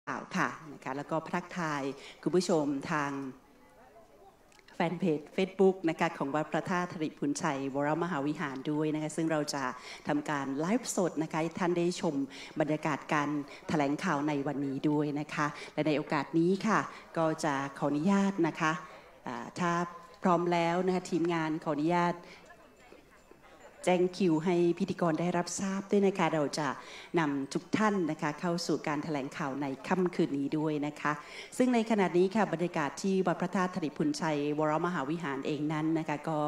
ข่าวค่ะนะคะแล้วก็ทักทายคุณผู้ชมทางแฟนเพจ Facebook นะคะของวัดพระธาตุธริพุนชัยวรมหาวิหารด้วยนะคะซึ่งเราจะทำการไลฟ์สดนะคะให้ท่านได้ชมบรรยากาศการแถลงข่าวในวันนี้ด้วยนะคะและในโอกาสนี้ค่ะก็จะขออนุญาตนะคะถ้าพร้อมแล้วนะคะทีมงานขออนุญาตแจ้งคิวให้พิธีกรได้รับทราบด้วยนะคะเราจะนำทุกท่านนะคะเข้าสู่การแถลงข่าวในค่ำคืนนี้ด้วยนะคะซึ่งในขณะนี้ค่ะบรรยากาศที่วัดพระธาตุธริพุนชัยวรมหาวิหารเองนั้นนะคะก็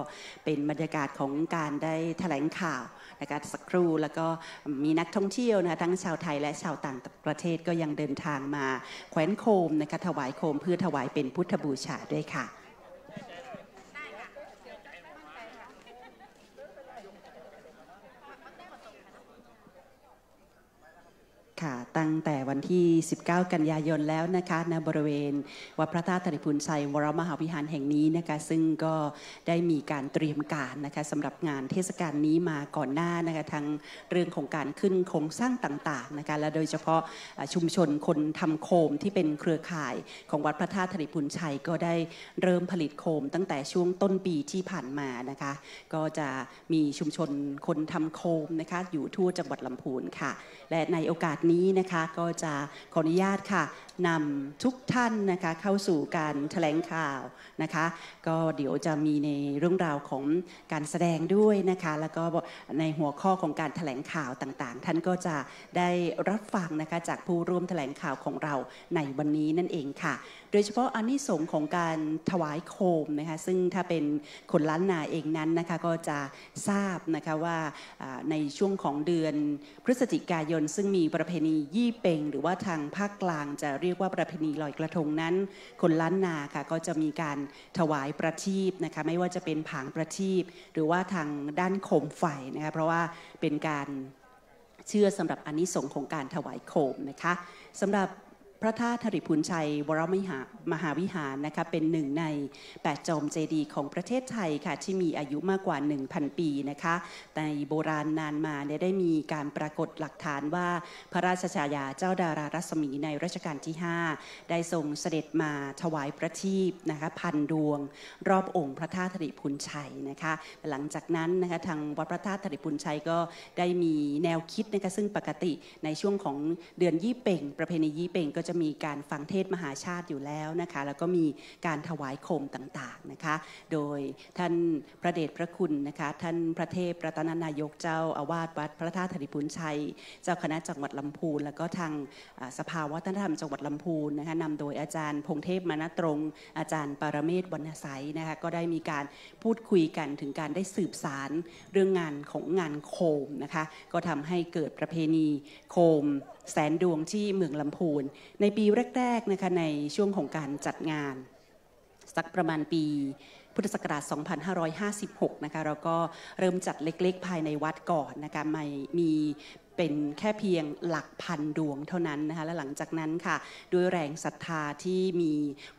เป็นบรรยากาศของการได้แถลงข่าวนะคะสักครู่แล้วก็มีนักท่องเที่ยวนะคะทั้งชาวไทยและชาวต่างประเทศก็ยังเดินทางมาแขวนโคมนะคะถวายโคมเพื่อถวายเป็นพุทธบูชาด้วยค่ะตั้งแต่วันที่19กันยายนแล้วนะคะณบริเวณวัดพระธาตุธริพุนชัยวรมหาวิหารแห่งนี้นะคะซึ่งก็ได้มีการเตรียมการนะคะสำหรับงานเทศกาลนี้มาก่อนหน้านะคะทั้งเรื่องของการขึ้นโครงสร้างต่างๆนะคะและโดยเฉพาะชุมชนคนทำโคมที่เป็นเครือข่ายของวัดพระธาตุธริพุนชัยก็ได้เริ่มผลิตโคมตั้งแต่ช่วงต้นปีที่ผ่านมานะคะก็จะมีชุมชนคนทำโคมนะคะอยู่ทั่วจังหวัดลำพูนค่ะและในโอกาสนี้นะคะก็จะขออนุญาตค่ะนำทุกท่านนะคะเข้าสู่การแถลงข่าวนะคะก็เดี๋ยวจะมีในเรื่องราวของการแสดงด้วยนะคะแล้วก็ในหัวข้อของการแถลงข่าวต่างๆท่านก็จะได้รับฟังนะคะจากผู้ร่วมแถลงข่าวของเราในวันนี้นั่นเองค่ะโดยเฉพาะอานิสงส์ของการถวายโคมนะคะซึ่งถ้าเป็นคนล้านนาเองนั้นนะคะก็จะทราบนะคะว่าในช่วงของเดือนพฤศจิกายนซึ่งมีประเพณียี่เป่งหรือว่าทางภาคกลางจะเรียกว่าประเพณีลอยกระทงนั้นคนล้านนาค่ะก็จะมีการถวายประทีปนะคะไม่ว่าจะเป็นผางประทีปหรือว่าทางด้านโคมไฟนะคะเพราะว่าเป็นการเชื่อสำหรับอานิสงส์ของการถวายโคมนะคะสำหรับพระธาตุธริพุนชัยวรมหาวิหารนะคะเป็นหนึ่งใน8จอมเจดีย์ของประเทศไทยค่ะที่มีอายุมากกว่า 1,000 ปีนะคะในโบราณนานมาได้มีการปรากฏหลักฐานว่าพระราชฉายาเจ้าดารารัศมีในรัชกาลที่5ได้ทรงเสด็จมาถวายประทีปนะคะ1,000 ดวงรอบองค์พระธาตุธริพุนชัยนะคะหลังจากนั้นนะคะทางวัดพระธาตุธริพุนชัยก็ได้มีแนวคิดนะคะซึ่งปกติในช่วงของเดือนยี่เป่งประเพณียี่เป่งก็จะมีการฟังเทศมหาชาติอยู่แล้วนะคะแล้วก็มีการถวายโคมต่างๆนะคะโดยท่านพระเดชพระคุณนะคะท่านพระเทพรัตนนายกเจ้าอาวาสวัดพระธาตุธริพุนชัยเจ้าคณะจังหวัดลำพูนแล้วก็ทางสภาวัฒนธรรมจังหวัดลำพูนนะคะนำโดยอาจารย์พงเทพมณตรงอาจารย์ปารเมศวรรณไสยนะคะก็ได้มีการพูดคุยกันถึงการได้สืบสานเรื่องงานของงานโคมนะคะก็ทำให้เกิดประเพณีโคมแสนดวงที่เมืองลำพูนในปีแรกๆนะคะในช่วงของการจัดงานสักประมาณปีพุทธศักราช 2556 นะคะเราก็เริ่มจัดเล็กๆภายในวัดก่อนนะคะไม่มีเป็นแค่เพียงหลักพันดวงเท่านั้นนะคะและหลังจากนั้นค่ะด้วยแรงศรัทธาที่มี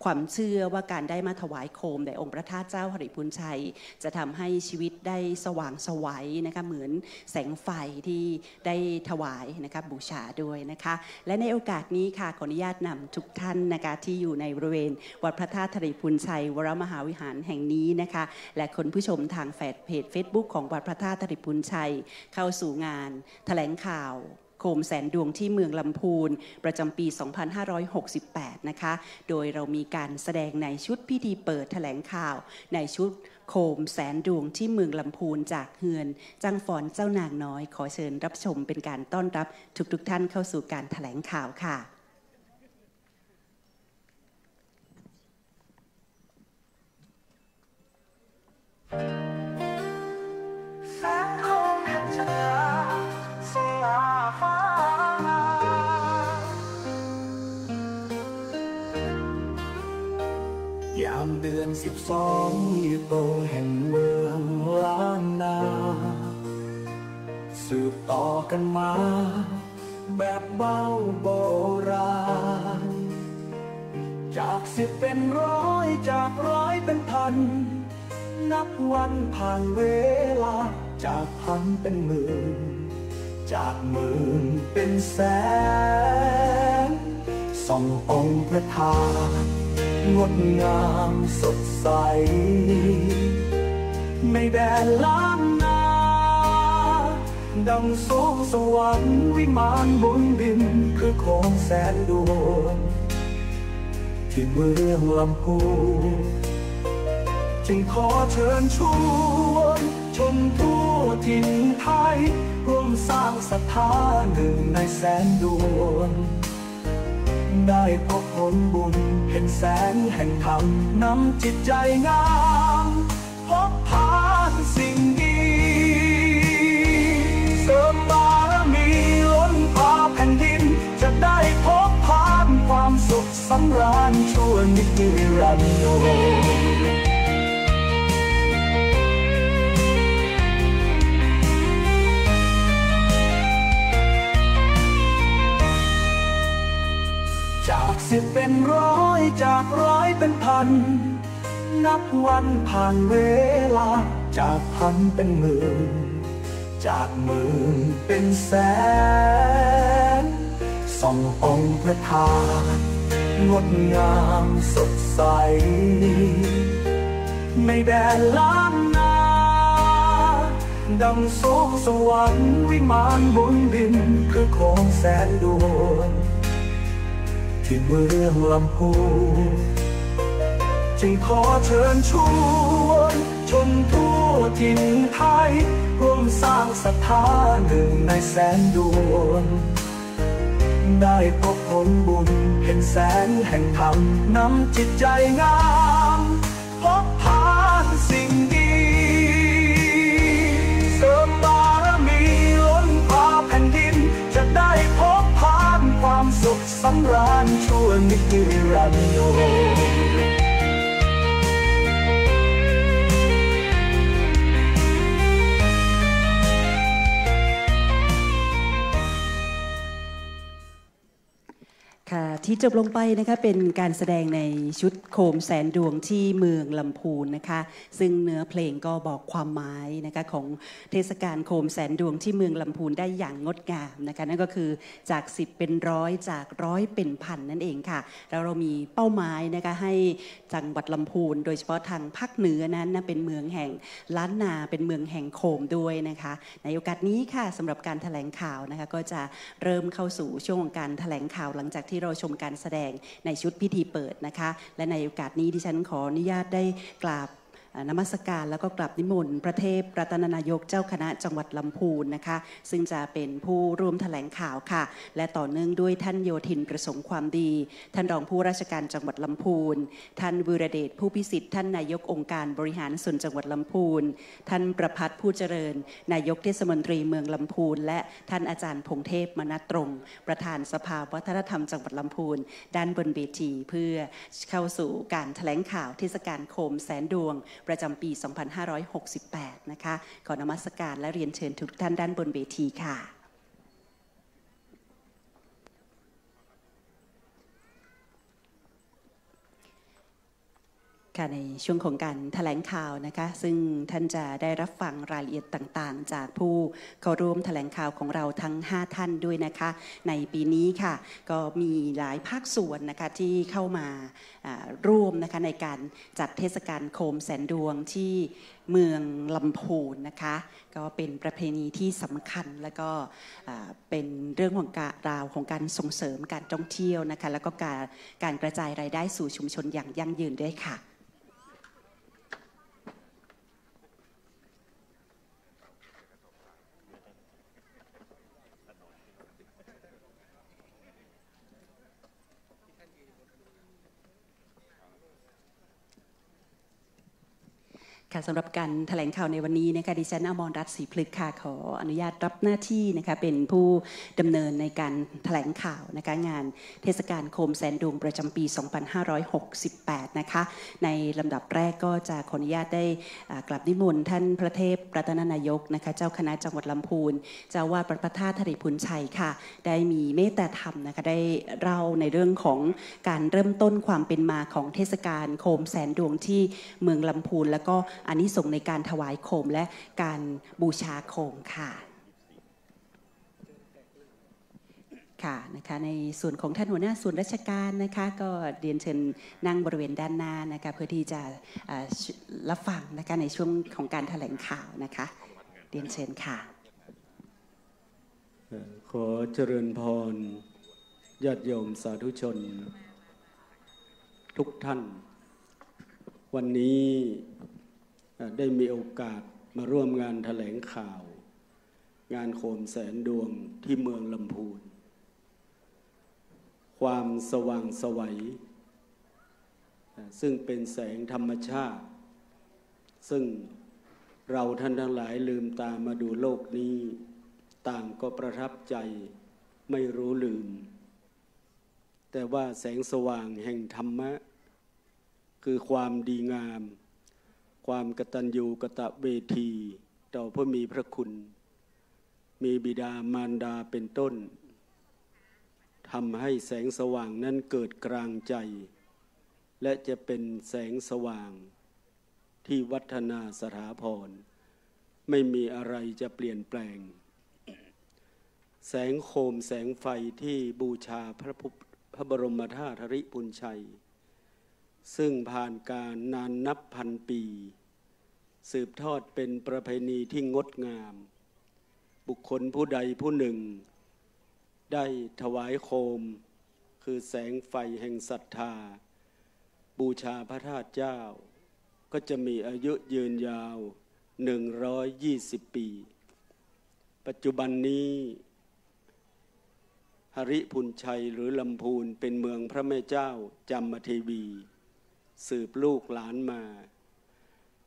ความเชื่อว่าการได้มาถวายโคมแด่องค์พระธาตุเจ้าธริพุนชัยจะทำให้ชีวิตได้สว่างไสวนะคะเหมือนแสงไฟที่ได้ถวายนะคะบูชาด้วยนะคะและในโอกาสนี้ค่ะขออนุญาตนำทุกท่านนะคะที่อยู่ในบริเวณวัดพระธาตุธริพุนชัยวรมหาวิหารแห่งนี้นะคะและคนผู้ชมทางแฟนเพจ Facebook ของวัดพระธาตุธริพุนชัยเข้าสู่งานแถลงข่าวโคมแสนดวงที่เมืองลำพูนประจำปี 2568 นะคะโดยเรามีการแสดงในชุดพิธีเปิดแถลงข่าวในชุดโคมแสนดวงที่เมืองลำพูนจากเฮือนจังฟอนเจ้านางน้อยขอเชิญรับชมเป็นการต้อนรับทุกท่านเข้าสู่การแถลงข่าวค่ะยามเดือน12อยู่ตรงแห่งเมืองล้านนาสืบต่อกันมาแบบเบาโบราณจาก10เป็นร้อยจากร้อยเป็นพันนับวันผ่านเวลาจากพันเป็นหมื่นจากหมื่นเป็นแสน ส่ององค์พระธาตุงดงามสดใสไม่แดนล้านนาดังสวงสวรรค์วิมานบนดินคือของแสนดวงที่เมืองลำพูนจึงขอเชิญชวนชมทั่วถิ่นไทยร่วมสร้างศรัทธาหนึ่งในแสนดวงได้พบผลบุญเห็นแสงแห่งธรรมนำจิตใจงามพบผ่านสิ่งดีเสริมบารมีล้นพาแผ่นดินจะได้พบผ่านความสุขสำราญชั่วนิรันดร์จากสิบเป็นร้อยจากร้อยเป็นพันนับวันผ่านเวลาจากพันเป็นหมื่นจากหมื่นเป็นแสนส่ององค์พระธาตุงดงามสดใสไม่แดนล้านนาดังสวงสวรรค์วิมานบนดินคือของแสนดวงที่เมืองลำพูนจึงขอเชิญชวนชมทั่วถิ่นไทยร่วมสร้างศรัทธาหนึ่งในแสนดวงได้พบผลบุญเห็นแสงแห่งธรรมนำจิตใจงามพบผ่านสิ่งดีเสริมบารมีล้นพาแผ่นดินจะได้พบผ่านความสุขสำราญชั่วนิรันดร์ที่จบลงไปนะคะเป็นการแสดงในชุดโคมแสนดวงที่เมืองลำพูนนะคะซึ่งเนื้อเพลงก็บอกความหมายนะคะของเทศกาลโคมแสนดวงที่เมืองลำพูนได้อย่างงดงามนะคะนั่นก็คือจาก10เป็นร้อยจากร้อยเป็นพันนั่นเองค่ะแล้วเรามีเป้าหมายนะคะให้จังหวัดลำพูนโดยเฉพาะทางภาคเหนือนั้นเป็นเมืองแห่งล้านนาเป็นเมืองแห่งโคมด้วยนะคะในโอกาสนี้ค่ะสำหรับการแถลงข่าวนะคะก็จะเริ่มเข้าสู่ช่วงของการแถลงข่าวหลังจากที่เราชมการแสดงในชุดพิธีเปิดนะคะและในโอกาสนี้ดิฉันขออนุญาตได้กราบนมัสการแล้วก็กราบนิมนต์พระเทพรัตนนายกเจ้าคณะจังหวัดลำพูนนะคะซึ่งจะเป็นผู้ร่วมแถลงข่าวค่ะและต่อเนื่องด้วยท่านโยธินประสงค์ความดีท่านรองผู้ราชการจังหวัดลำพูนท่านวิรเดชผู้พิสิทธิ์ท่านนายกองค์การบริหารส่วนจังหวัดลำพูนท่านประภัสผู้เจริญนายกเทศมนตรีเมืองลำพูนและท่านอาจารย์พงเทพมนัสตรงประธานสภาวัฒนธรรมจังหวัดลำพูนด้านบนเวทีเพื่อเข้าสู่การแถลงข่าวเทศกาลโคมแสนดวงประจำปี 2568 นะคะขอนมัสการและเรียนเชิญทุกท่านด้านบนเวทีค่ะในช่วงของการแถลงข่าวนะคะซึ่งท่านจะได้รับฟังรายละเอียดต่างๆจากผู้เข้าร่วมแถลงข่าวของเราทั้ง5ท่านด้วยนะคะในปีนี้ค่ะก็มีหลายภาคส่วนนะคะที่เข้ามาร่วมนะคะในการจัดเทศกาลโคมแสนดวงที่เมืองลำพูนนะคะก็เป็นประเพณีที่สำคัญและก็เป็นเรื่องของการส่งเสริมการท่องเที่ยวนะคะแล้วก็การกระจายรายได้สู่ชุมชนอย่างยั่งยืนด้วยค่ะ ค่ะสำหรับการแถลงข่าวในวันนี้นะคะดิฉันอมรรัตน์ศรีพฤกษ์ค่ะขออนุญาตรับหน้าที่นะคะเป็นผู้ดำเนินในการแถลงข่าวนะคะงานเทศกาลโคมแสนดวงประจำปี 2568 นะคะในลำดับแรกก็จะขออนุญาตได้กราบนิมนต์ท่านพระเทพรัตนนายกนะคะเจ้าคณะจังหวัดลำพูนเจ้าวาดวัดพระธาตุธริพุนชัยค่ะได้มีเมตตาธรรมนะคะได้เล่าในเรื่องของการเริ่มต้นความเป็นมาของเทศกาลโคมแสนดวงที่เมืองลำพูนแล้วก็อานิสงส์ในการถวายโคมและการบูชาโคมค่ะ ค่ะนะคะในส่วนของท่านหัวหน้าส่วนราชการนะคะก็เรียนเชิญนั่งบริเวณด้านหน้านะคะเพื่อที่จะรับฟังนะคะในช่วงของการแถลงข่าวนะคะเรียนเชิญค่ะขอเจริญพรญาติโยมสาธุชนทุกท่านวันนี้ได้มีโอกาสมาร่วมงานแถลงข่าวงานโคมแสนดวงที่เมืองลำพูนความสว่างไสวซึ่งเป็นแสงธรรมชาติซึ่งเราท่านทั้งหลายลืมตามาดูโลกนี้ต่างก็ประทับใจไม่รู้ลืมแต่ว่าแสงสว่างแห่งธรรมะคือความดีงามความกตัญญูกตเวทีต่อผู้มีพระคุณมีบิดามารดาเป็นต้นทำให้แสงสว่างนั้นเกิดกลางใจและจะเป็นแสงสว่างที่วัฒนาสถาพรไม่มีอะไรจะเปลี่ยนแปลงแสงโคมแสงไฟที่บูชาพระบรมธาตุธริพุนชัยซึ่งผ่านการนานนับพันปีสืบทอดเป็นประเพณีที่งดงามบุคคลผู้ใดผู้หนึ่งได้ถวายโคมคือแสงไฟแห่งศรัทธาบูชาพระธาตุเจ้าก็จะมีอายุยืนยาว120 ปีปัจจุบันนี้หริพุนชัยหรือลำพูนเป็นเมืองพระแม่เจ้าจามเทวีสืบลูกหลานมา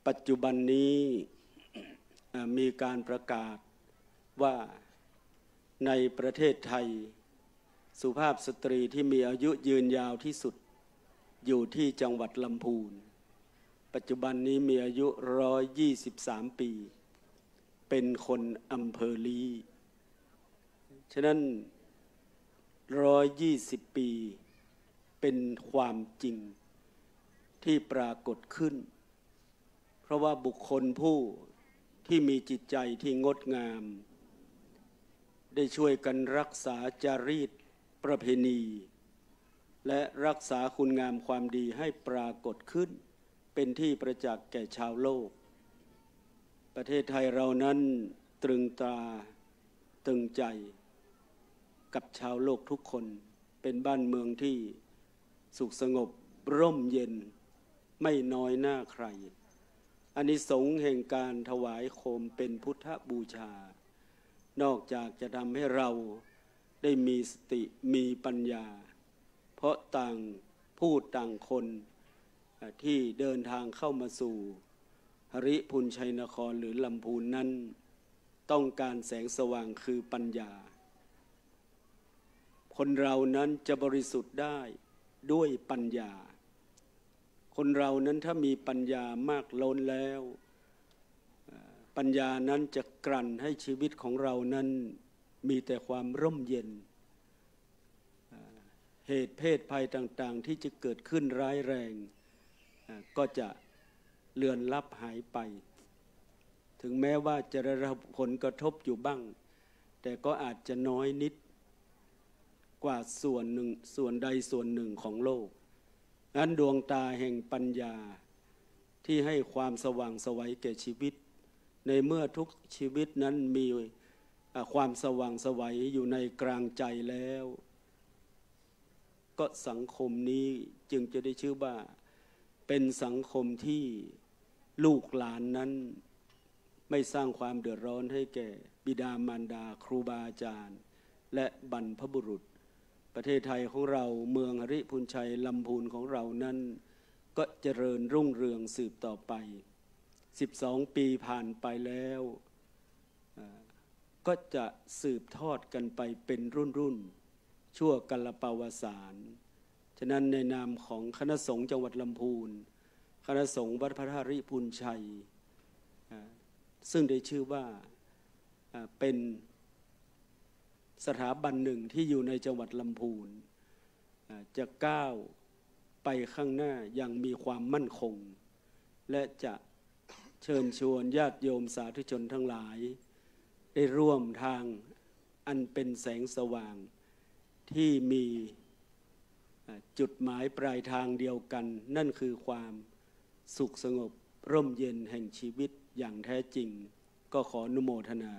ปัจจุบันนี้มีการประกาศว่าในประเทศไทยสุภาพสตรีที่มีอายุยืนยาวที่สุดอยู่ที่จังหวัดลำพูนปัจจุบันนี้มีอายุ123 ปีเป็นคนอำเภอลีฉะนั้น120 ปีเป็นความจริงที่ปรากฏขึ้นเพราะว่าบุคคลผู้ที่มีจิตใจที่งดงามได้ช่วยกันรักษาจารีตประเพณีและรักษาคุณงามความดีให้ปรากฏขึ้นเป็นที่ประจักษ์แก่ชาวโลกประเทศไทยเรานั้นตรึงตราตรึงใจกับชาวโลกทุกคนเป็นบ้านเมืองที่สุขสงบร่มเย็นไม่น้อยหน้าใครอานิสงส์แห่งการถวายโคมเป็นพุทธบูชานอกจากจะทำให้เราได้มีสติมีปัญญาเพราะต่างผู้ต่างคนที่เดินทางเข้ามาสู่หริพุนชัยนครหรือลำพูนนั้นต้องการแสงสว่างคือปัญญาคนเรานั้นจะบริสุทธิ์ได้ด้วยปัญญาคนเรานั้นถ้ามีปัญญามากล้นแล้วปัญญานั้นจะกลั่นให้ชีวิตของเรานั้นมีแต่ความร่มเย็นเหตุเพศภัยต่างๆที่จะเกิดขึ้นร้ายแรงก็จะเลือนลับหายไปถึงแม้ว่าจะได้รับผลกระทบอยู่บ้างแต่ก็อาจจะน้อยนิดกว่าส่วนใดส่วนหนึ่งของโลกนั้นดวงตาแห่งปัญญาที่ให้ความสว่างไสวแก่ชีวิตในเมื่อทุกชีวิตนั้นมีความสว่างไสวอยู่ในกลางใจแล้วก็สังคมนี้จึงจะได้ชื่อว่าเป็นสังคมที่ลูกหลานนั้นไม่สร้างความเดือดร้อนให้แก่บิดามารดาครูบาอาจารย์และบรรพบุรุษประเทศไทยของเราเมืองหริพุนชัยลำพูนของเรานั้นก็เจริญรุ่งเรืองสืบต่อไป12 ปีผ่านไปแล้วก็จะสืบทอดกันไปเป็นรุ่นชั่วกัลปวสานฉะนั้นในนามของคณะสงฆ์จังหวัดลำพูนคณะสงฆ์วัดพระธาตุหริพุนชัยซึ่งได้ชื่อว่าเป็นสถาบันหนึ่งที่อยู่ในจังหวัดลำพูนจะก้าวไปข้างหน้าอย่างมีความมั่นคงและจะเชิญชวนญาติโยมสาธุชนทั้งหลายได้ร่วมทางอันเป็นแสงสว่าง ที่มีจุดหมายปลายทางเดียวกันนั่นคือความสุขสงบร่มเย็นแห่งชีวิตอย่างแท้จริงก็ขออนุโมทนา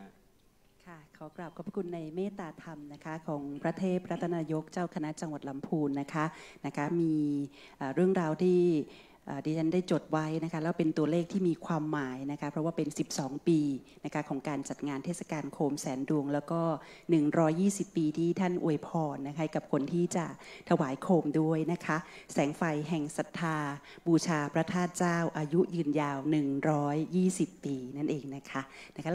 ค่ะขอกราบขอบพระคุณในเมตตาธรรมนะคะของพระเทพรัตนายกเจ้าคณะจังหวัดลำพูนนะคะมีเรื่องราวที่ดิฉันได้จดไว้นะคะแล้วเป็นตัวเลขที่มีความหมายนะคะเพราะว่าเป็น12ปีนะคะของการจัดงานเทศกาลโคมแสนดวงแล้วก็120ปีที่ท่านอวยพรนะคะกับคนที่จะถวายโคมด้วยนะคะแสงไฟแห่งศรัทธาบูชาพระธาตุเจ้าอายุยืนยาว120ปีนั่นเองนะคะ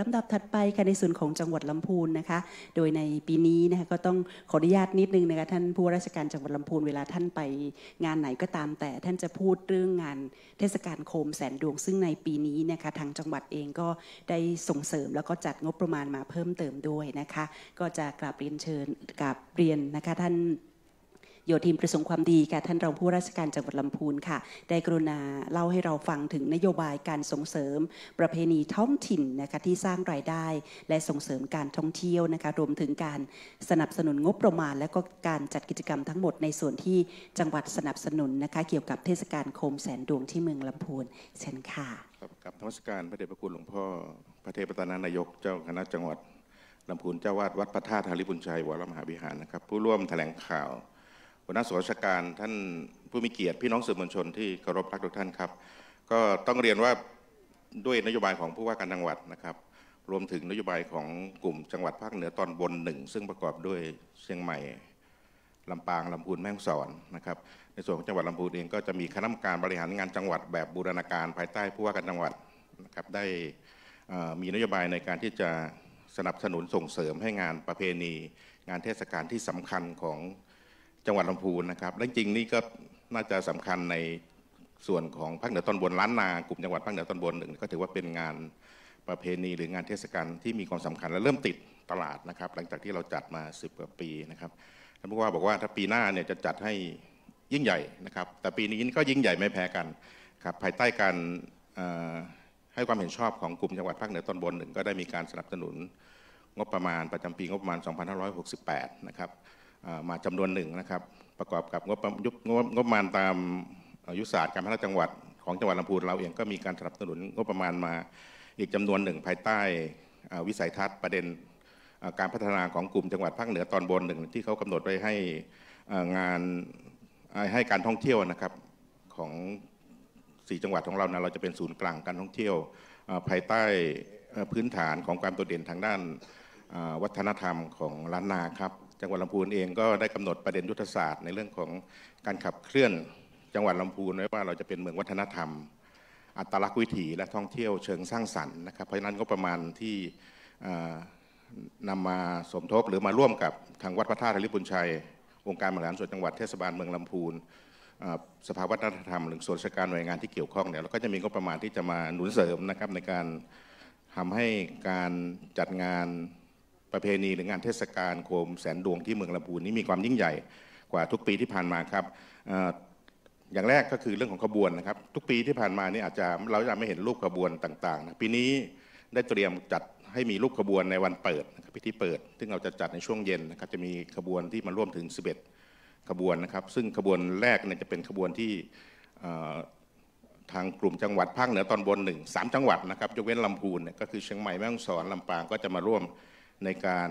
ลำดับถัดไปค่ะในส่วนของจังหวัดลำพูนนะคะโดยในปีนี้นะคะก็ต้องขออนุญาตนิดนึงนะคะท่านผู้ว่าราชการจังหวัดลำพูนเวลาท่านไปงานไหนก็ตามแต่ท่านจะพูดเรื่องงานเทศกาลโคมแสนดวงซึ่งในปีนี้นะคะทางจังหวัดเองก็ได้ส่งเสริมแล้วก็จัดงบประมาณมาเพิ่มเติมด้วยนะคะก็จะกราบเรียนเชิญกราบเรียนนะคะท่านโยธินประสงค์ความดีค่ะท่านรองผู้ว่าราชการจังหวัดลำพูนค่ะได้กรุณาเล่าให้เราฟังถึงนโยบายการส่งเสริมประเพณีท้องถิ่นนะคะที่สร้างรายได้และส่งเสริมการท่องเที่ยวนะคะรวมถึงการสนับสนุนงบประมาณและก็การจัดกิจกรรมทั้งหมดในส่วนที่จังหวัดสนับสนุนนะคะเกี่ยวกับเทศกาลโคมแสนดวงที่เมืองลำพูนเช่นค่ะกับนมัสการพระเดชพระคุณหลวงพ่อพระเทพรัตนนายกเจ้าคณะจังหวัดลำพูนเจ้าวาดวัดพระธาตุหฤบุญชัยวรมหาวิหารนะครับผู้ร่วมแถลงข่าวหัวหน้าส่วนราชการท่านผู้มีเกียรติพี่น้องสื่อมวลชนที่เคารพรักทุกท่านครับก็ต้องเรียนว่าด้วยนโยบายของผู้ว่าการจังหวัดนะครับรวมถึงนโยบายของกลุ่มจังหวัดภาคเหนือตอนบน1ซึ่งประกอบด้วยเชียงใหม่ลำปางลำพูนแม่ฮ่องสอนนะครับในส่วนของจังหวัดลำพูนเองก็จะมีคณะกรรมการบริหารงานจังหวัดแบบบูรณาการภายใต้ผู้ว่าการจังหวัดนะครับได้มีนโยบายในการที่จะสนับสนุนส่งเสริมให้งานประเพณีงานเทศกาลที่สำคัญของจังหวัดลำพูนนะครับและจริงนี่ก็น่าจะสำคัญในส่วนของภาคเหนือตอนบนล้านนากลุ่มจังหวัดภาคเหนือตอนบนหนึ่งก็ถือว่าเป็นงานประเพณีหรืองานเทศกาลที่มีความสำคัญและเริ่มติดตลาดนะครับหลังจากที่เราจัดมา10 กว่าปีนะครับท่านผู้ว่าบอกว่าถ้าปีหน้าเนี่ยจะจัดให้ยิ่งใหญ่นะครับแต่ปีนี้ก็ยิ่งใหญ่ไม่แพ้กันครับภายใต้การให้ความเห็นชอบของกลุ่มจังหวัดภาคเหนือตอนบนหนึ่งก็ได้มีการสนับสนุนงบประมาณประจำปีงบประมาณ 2568 นะครับมาจำนวนหนึ่งนะครับประกอบกับงบประมาณตามยุทธศาสตร์การพัฒนาจังหวัดของจังหวัดลำพูนเราเองก็มีการสนับสนุนงบประมาณมาอีกจำนวนหนึ่งภายใต้วิสัยทัศน์ประเด็นการพัฒนาของกลุ่มจังหวัดภาคเหนือตอนบนหนึ่งที่เขากำหนดไว้ให้งานให้การท่องเที่ยวนะครับของ4 จังหวัดของเรานะเราจะเป็นศูนย์กลางการท่องเที่ยวภายใต้พื้นฐานของความโดดเด่นทางด้านวัฒนธรรมของล้านนาครับจังหวัดลำพูนเองก็ได้กำหนดประเด็นยุทธศาสตร์ในเรื่องของการขับเคลื่อนจังหวัดลำพูนไว้ว่าเราจะเป็นเมืองวัฒนธรรมอัตลักษณ์วิถีและท่องเที่ยวเชิงสร้างสรรค์นะครับเพราะฉะนั้นก็ประมาณที่นำมาสมทบหรือมาร่วมกับทางวัดพระธาตุหฤบุญชัยองค์การบริหารส่วนจังหวัดเทศบาลเมืองลำพูนสภาวัฒนธรรมหรือส่วนราชการหน่วยงานที่เกี่ยวข้องเนี่ยเราก็จะมีงบประมาณที่จะมาหนุนเสริมนะครับในการทำให้การจัดงานประเพณีหรืองานเทศกาลโคมแสนดวงที่เมืองลำพูนนี้มีความยิ่งใหญ่กว่าทุกปีที่ผ่านมาครับอย่างแรกก็คือเรื่องของขบวนนะครับทุกปีที่ผ่านมานี่อาจจะเราจะไม่เห็นรูปขบวนต่างๆนะปีนี้ได้เตรียมจัดให้มีรูปขบวนในวันเปิดนะครับพิธีเปิดซึ่งเราจะจัดในช่วงเย็นนะครับจะมีขบวนที่มาร่วมถึง11ขบวนนะครับซึ่งขบวนแรกเนี่ยจะเป็นขบวนที่ทางกลุ่มจังหวัดภาคเหนือตอนบน3 จังหวัดนะครับยกเว้นลำพูนเนี่ยก็คือเชียงใหม่แม่ฮ่องสอนลำปางก็จะมาร่วมในการ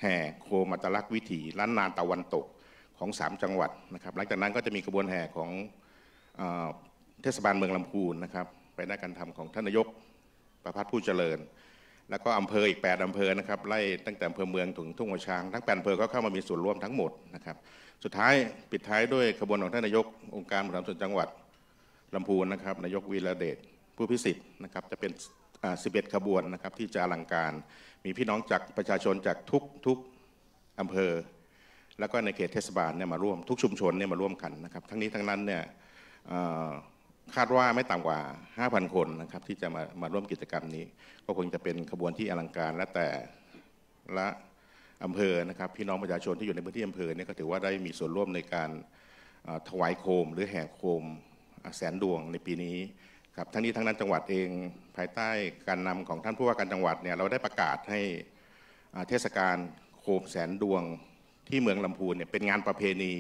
แห่โคมอัตลักษณ์วิถีล้านนาตะวันตกของ3 จังหวัดนะครับหลังจากนั้นก็จะมีขบวนแห่ของเทศบาลเมืองลำพูนนะครับไปในการทำของท่านนายกประภัสผู้เจริญแล้วก็อำเภออีก8 อำเภอนะครับไล่ตั้งแต่อำเภอเมืองถึงทุ่งหัวช้างทั้ง8 อำเภอก็เข้ามามีส่วนร่วมทั้งหมดนะครับสุดท้ายปิดท้ายด้วยขบวนของท่านนายกองค์การบริหารส่วนจังหวัดลำพูนนะครับนายกวีระเดชผู้พิสิทธิ์นะครับจะเป็น11 ขบวนนะครับที่จะอลังการมีพี่น้องจากประชาชนจากทุกอำเภอแล้วก็ในเขตเทศบาลเนี่ยมาร่วมทุกชุมชนเนี่ยมาร่วมกันนะครับทั้งนี้ทั้งนั้นเนี่ยคาดว่าไม่ต่ำกว่า 5,000 คนนะครับที่จะมาร่วมกิจกรรมนี้ก็คงจะเป็นขบวนที่อลังการและแต่ละอำเภอนะครับพี่น้องประชาชนที่อยู่ในพื้นที่อำเภอเนี่ยก็ถือว่าได้มีส่วนร่วมในการถวายโคมหรือแห่โคมแสนดวงในปีนี้ครับทั้งนี้ทั้งนั้นจังหวัดเองภายใต้การนำของท่านผู้ว่าการจังหวัดเนี่ยเราได้ประกาศให้เทศกาลโคมแสนดวง ที่เมืองลำพูนเนี่ยเป็นงานประเพณี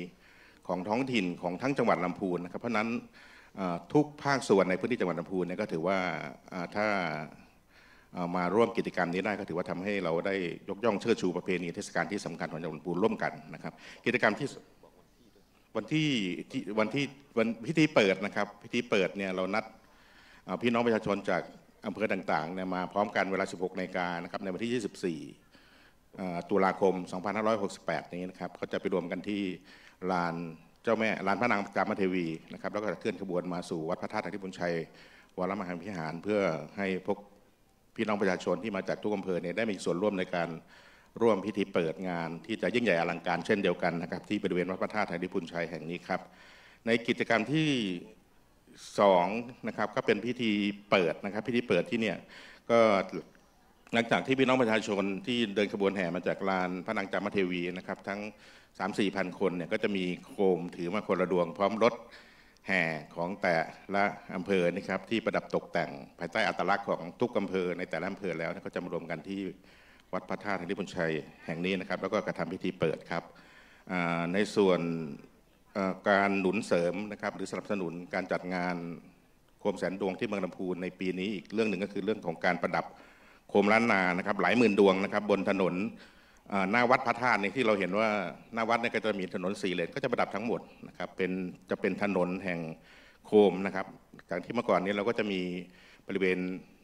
ของท้องถิ่นของทั้งจังหวัดลำพูนนะครับเพราะนั้นทุกภาคส่วนในพื้นที่จังหวัดลำพูนเนี่ยก็ถือว่าถ้ามาร่วมกิจกรรมนี้ได้ก็ถือว่าทำให้เราได้ยกย่องเชิดชูประเพณีเทศกาลที่สำคัญของจังหวัดลำพูนร่วมกันนะครับกิจกรรมที่วันพิธีเปิดนะครับพิธีเปิดเนี่ยเรานัดพี่น้องประชาชนจากอำเภอต่างๆเนี่ยมาพร้อมกันเวลา 16 นาฬิกานะครับในวันที่ 24 ตุลาคม 2568 นี้นะครับเขาจะไปรวมกันที่ลานเจ้าแม่ลานพระนางจามเทวีนะครับแล้วก็เคลื่อนขบวนมาสู่วัดพระธาตุธริพุนชัยวรมหาวิหารเพื่อให้พวกพี่น้องประชาชนที่มาจากทุกอำเภอเนี่ยได้มีส่วนร่วมในการร่วมพิธีเปิดงานที่จะยิ่งใหญ่อลังการเช่นเดียวกันนะครับที่บริเวณวัดพระธาตุธริพุนชัยแห่งนี้ครับในกิจกรรมที่2นะครับก็เป็นพิธีเปิดนะครับพิธีเปิดที่เนี่ยก็หลังจากที่พี่น้องประชาชนที่เดินขบวนแห่มาจากลานพระนางจามเทวีนะครับทั้ง 3-4 พันคนเนี่ยก็จะมีโคมถือมาคนละดวงพร้อมรถแห่ของแต่ละอำเภอนะครับที่ประดับตกแต่งภายใต้อัตลักษณ์ของทุกอำเภอในแต่ละอำเภอแล้วก็จะมารวมกันที่วัดพระธาตุธริพุนชัยแห่งนี้นะครับแล้วก็กระทำพิธีเปิดครับในส่วนการหนุนเสริมนะครับหรือสนับสนุนการจัดงานโคมแสนดวงที่เมืองลำพูนในปีนี้อีกเรื่องหนึ่งก็คือเรื่องของการประดับโคมล้านนานะครับหลายหมื่นดวงนะครับบนถนนหน้าวัดพระธาตุในที่เราเห็นว่าหน้าวัดเนี่ยก็จะมีถนน4 เลนก็จะประดับทั้งหมดนะครับจะเป็นถนนแห่งโคมนะครับจากที่เมื่อก่อนนี้เราก็จะมีบริเวณ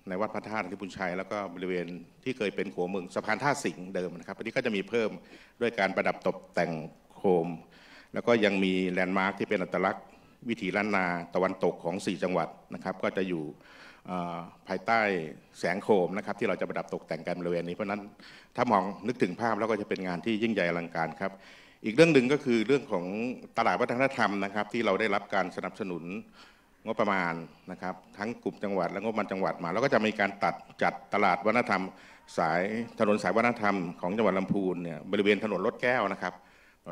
ในวัดพระธาตุธริพุนชัยแล้วก็บริเวณที่เคยเป็นหัวเมืองสะพานท่าสิงห์เดิมนะครับอันนี้ก็จะมีเพิ่มด้วยการประดับตกแต่งโคมแล้วก็ยังมีแลนด์มาร์คที่เป็นอัตลักษณ์วิถีล้านนาตะวันตกของ4 จังหวัดนะครับก็จะอยู่ภายใต้แสงโคมนะครับที่เราจะประดับตกแต่งกันบริเวณนี้เพราะนั้นถ้ามองนึกถึงภาพแล้วก็จะเป็นงานที่ยิ่งใหญ่อลังการครับอีกเรื่องหนึ่งก็คือเรื่องของตลาดวัฒนธรรมนะครับที่เราได้รับการสนับสนุนงบประมาณนะครับทั้งกลุ่มจังหวัดและงบประมาณจังหวัดมาแล้วก็จะมีการจัดตลาดวัฒนธรรมถนนสายวัฒนธรรมของจังหวัดลำพูนเนี่ยบริเวณถนนรถแก้วนะครับ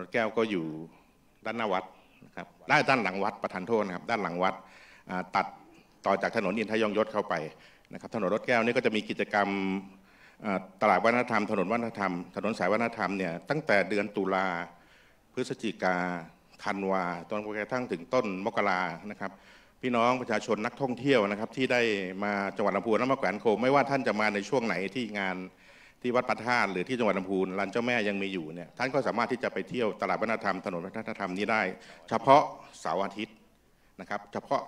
รถแก้วก็อยู่ด้านหน้าวัดนะครับด้านหลังวัดประธานโทษนะครับด้านหลังวัดตัดต่อจากถนนอินทยงยศเข้าไปนะครับถนนรถแก้วนี่ก็จะมีกิจกรรมตลาดวัฒนธรรมถนนวัฒนธรรมถนนสายวัฒนธรรมเนี่ยตั้งแต่เดือนตุลาพฤศจิกาธันวาจนกระทั่งถึงต้นมกรานะครับพี่น้องประชาชนนักท่องเที่ยวนะครับที่ได้มาจังหวัดลำพูนแล้วมาแขวนโคมไม่ว่าท่านจะมาในช่วงไหนที่งานที่วัดพระธาตุหรือที่จังหวัดลำพูนลานเจ้าแม่ยังมีอยู่เนี่ยท่านก็สามารถที่จะไปเที่ยวตลาดวัฒนธรรมถนนวัฒนธรรมนี้ได้เฉพาะเสาร์อาทิตย์นะครับเฉพาะ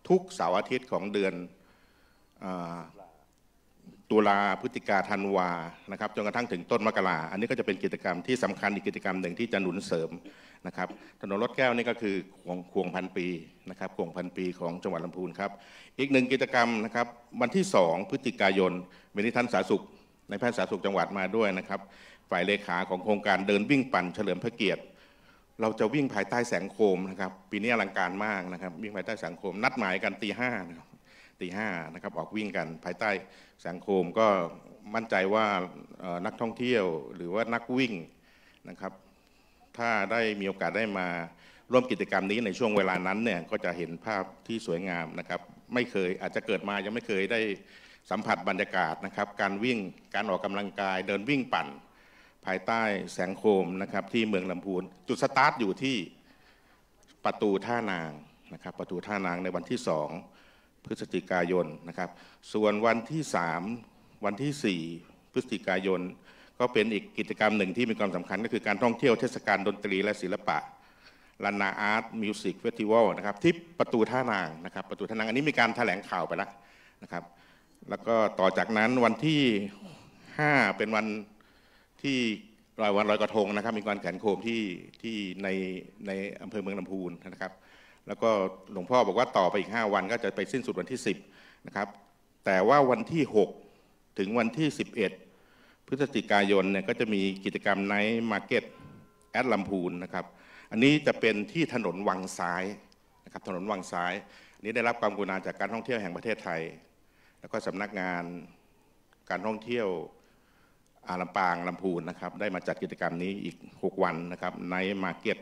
ทุกเสาร์อาทิตย์ของเดือนตุลาพฤศจิกาธันวานะครับจนกระทั่งถึงต้นมกราอันนี้ก็จะเป็นกิจกรรมที่สำคัญอีกกิจกรรมหนึ่งที่จะหนุนเสริมนะครับถนนรถแก้วนี่ก็คือควงพันปีนะครับควงพันปีของจังหวัดลำพูนครับอีกหนึ่งกิจกรรมนะครับวันที่2 พฤศจิกายนวันนี้ท่านสาธารณสุขในแพทย์สาธารณสุขจังหวัดมาด้วยนะครับฝ่ายเลขาของโครงการเดินวิ่งปั่นเฉลิมพระเกียรติเราจะวิ่งภายใต้แสงโคมนะครับปีนี้อลังการมากนะครับวิ่งภายใต้แสงโคมนัดหมายกันตี 5นะครับตี 5นะครับออกวิ่งกันภายใต้แสงโคมก็มั่นใจว่านักท่องเที่ยวหรือว่านักวิ่งนะครับถ้าได้มีโอกาสได้มาร่วมกิจกรรมนี้ในช่วงเวลานั้นเนี่ยก็จะเห็นภาพที่สวยงามนะครับไม่เคยอาจจะเกิดมายังไม่เคยได้สัมผัสบรรยากาศนะครับการวิ่งการออกกำลังกายเดินวิ่งปั่นภายใต้แสงโคมนะครับที่เมืองลำพูนจุดสตาร์ทอยู่ที่ประตูท่านางนะครับประตูท่านางในวันที่2 พฤศจิกายนนะครับส่วนวันที่3 วันที่4 พฤศจิกายนก็เป็นอีกกิจกรรมหนึ่งที่มีความสำคัญก็คือการท่องเที่ยวเทศกาลดนตรีและศิลปะลานาอาร์ตมิวสิกเฟสติวัลนะครับที่ประตูท่านางนะครับประตูท่านางอันนี้มีการแถลงข่าวไปแล้วนะครับแล้วก็ต่อจากนั้นวันที่5เป็นวันที่วันลอยกระทงนะครับมีการแขวนโคมที่ในอำเภอเมืองลำพูนนะครับแล้วก็หลวงพ่อบอกว่าต่อไปอีก5 วันก็จะไปสิ้นสุดวันที่10นะครับแต่ว่าวันที่6 ถึงวันที่11 พฤศจิกายนเนี่ยก็จะมีกิจกรรมไนท์มาร์เก็ตแอดลำพูนนะครับอันนี้จะเป็นที่ถนนวังซ้ายนะครับถนนวังซ้ายอันนี้ได้รับความกรุณาจากการท่องเที่ยวแห่งประเทศไทยแล้วก็สำนักงานการท่องเที่ยวลำปางลำพูนนะครับได้มาจัดกิจกรรมนี้อีก6 วันนะครับไนท์มาร์เก็ต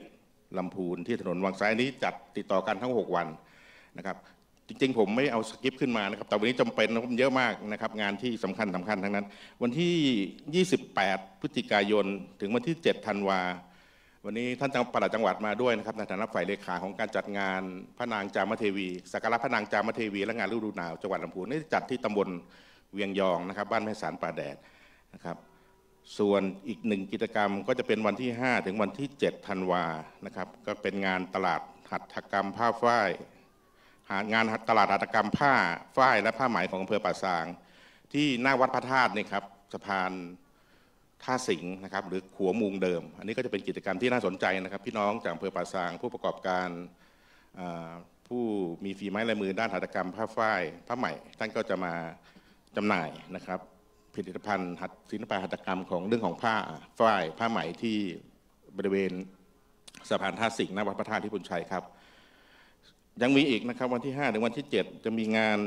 ลำพูนที่ถนนวังซ้ายนี้จัดติดต่อกันทั้ง6 วันนะครับจริงๆผมไม่เอาสคริปต์ขึ้นมานะครับแต่วันนี้จำเป็นนะเยอะมากนะครับงานที่สำคัญทั้งนั้นวันที่28 พฤศจิกายนถึงวันที่7 ธันวา วันนี้ท่านปลัดจังหวัดมาด้วยนะครับในฐานะฝ่ายเลขาของการจัดงานพระนางจามเทวีสักการะพระนางจามเทวีและงานฤดูหนาวจังหวัดลำพูนนี่จัดที่ตำบลเวียงยองนะครับบ้านแม่สารป่าแดดนะครับส่วนอีกหนึ่งกิจกรรมก็จะเป็นวันที่5ถึงวันที่7ธันวานะครับก็เป็นงานตลาดหัตถกรรมผ้าฝ้ายงานตลาดหัตถกรรมผ้าฝ้ายและผ้าไหมของอำเภอป่าซางที่หน้าวัดพระธาตุนี่ครับสะพานท่าสิงห์นะครับหรือขัวมุงเดิมอันนี้ก็จะเป็นกิจกรรมที่น่าสนใจนะครับพี่น้องจากอำเภอป่าซางผู้ประกอบการผู้มีฝีไม้ลายมือด้านหัตถกรรมผ้าฝ้ายผ้าไหมท่านก็จะมาจำหน่ายนะครับผลิตภัณฑ์ศิลปะหัตถกรรมของเรื่องของผ้าฝ้ายผ้าไหมที่บริเวณสะพานท่าสิงห์หน้าวัดพระธาตุพิบูลชัยครับยังมีอีกนะครับวันที่5ถึงวันที่7จะมีงาน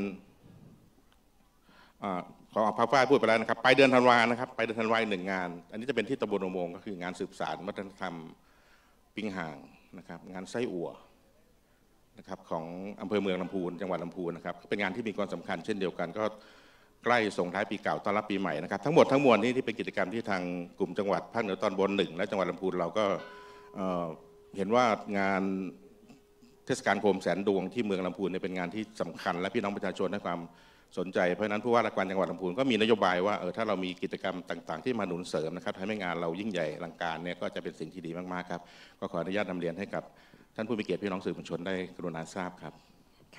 ของผ้าฝ้ายพูดไปแล้วนะครับไปเดือนธันวานะครับไปเดือนธันวา1งานอันนี้จะเป็นที่ตำบลโนมงก็คืองานสืบสานวัฒนธรรมปิ้งห่างนะครับงานไส้อั่วนะครับของอำเภอเมืองลำพูนจังหวัดลำพูนนะครับเป็นงานที่มีความสำคัญเช่นเดียวกันก็ใกล้ส่งท้ายปีเก่าต้อนรับปีใหม่นะครับทั้งหมดทั้งมวลนี้ที่เป็นกิจกรรมที่ทางกลุ่มจังหวัดภาคเหนือตอนบน1และจังหวัดลำพูนเราก็เห็นว่างานเทศกาลโคมแสนดวงที่เมืองลำพูนเป็นงานที่สำคัญและพี่น้องประชาชนให้ความสนใจเพราะนั้นผู้ว่าราชการจังหวัดลำพูนก็มีนโยบายว่าถ้าเรามีกิจกรรมต่างๆที่มาหนุนเสริมนะครับทำให้งานเรายิ่งใหญ่อลังการเนี่ยก็จะเป็นสิ่งที่ดีมากๆครับก็ขออนุญาตนำเรียนให้กับท่านผู้มีเกียรติพี่น้องสื่อมวลชนได้กรุณาทราบครับ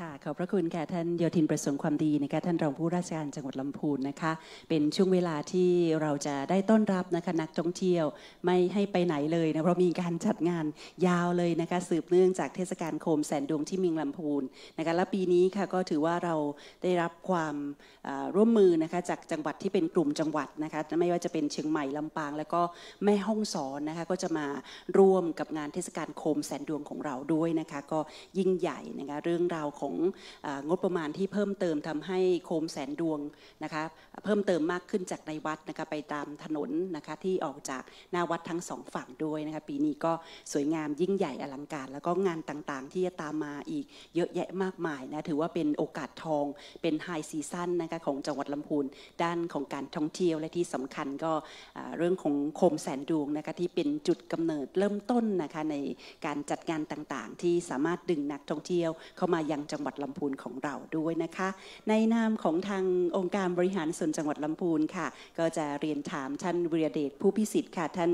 ค่ะขอบพระคุณแก่ท่านโยธินประสงค์ความดีนะคะท่านรองผู้ราชการจังหวัดลำพูนนะคะเป็นช่วงเวลาที่เราจะได้ต้อนรับนะคะนักท่องเที่ยวไม่ให้ไปไหนเลยนะเพราะมีการจัดงานยาวเลยนะคะสืบเนื่องจากเทศกาลโคมแสนดวงที่เมืองลำพูนนะคะและปีนี้ค่ะก็ถือว่าเราได้รับความร่วมมือนะคะจากจังหวัดที่เป็นกลุ่มจังหวัดนะคะไม่ว่าจะเป็นเชียงใหม่ลำปางแล้วก็แม่ฮ่องสอนนะคะก็จะมาร่วมกับงานเทศกาลโคมแสนดวงของเราด้วยนะคะก็ยิ่งใหญ่นะคะเรื่องราวของงบประมาณที่เพิ่มเติมทำให้โคมแสนดวงนะคะเพิ่มเติมมากขึ้นจากในวัดนะคะไปตามถนนนะคะที่ออกจากหน้าวัดทั้ง2ฝั่งด้วยนะคะปีนี้ก็สวยงามยิ่งใหญ่อลังการแล้วก็งานต่างๆที่จะตามมาอีกเยอะแยะมากมายนะถือว่าเป็นโอกาสทองเป็นไฮซีซั่นนะคะของจังหวัดลำพูนด้านของการท่องเที่ยวและที่สำคัญก็เรื่องของโคมแสนดวงนะคะที่เป็นจุดกำเนิดเริ่มต้นนะคะในการจัดงานต่างๆที่สามารถดึงนักท่องเที่ยวเข้ามายังจังหวัดลำพูนของเราด้วยนะคะในนามของทางองค์การบริหารส่วนจังหวัดลำพูนค่ะก็จะเรียนถามท่านวิรเดชผู้พิสิทธิ์ค่ะท่าน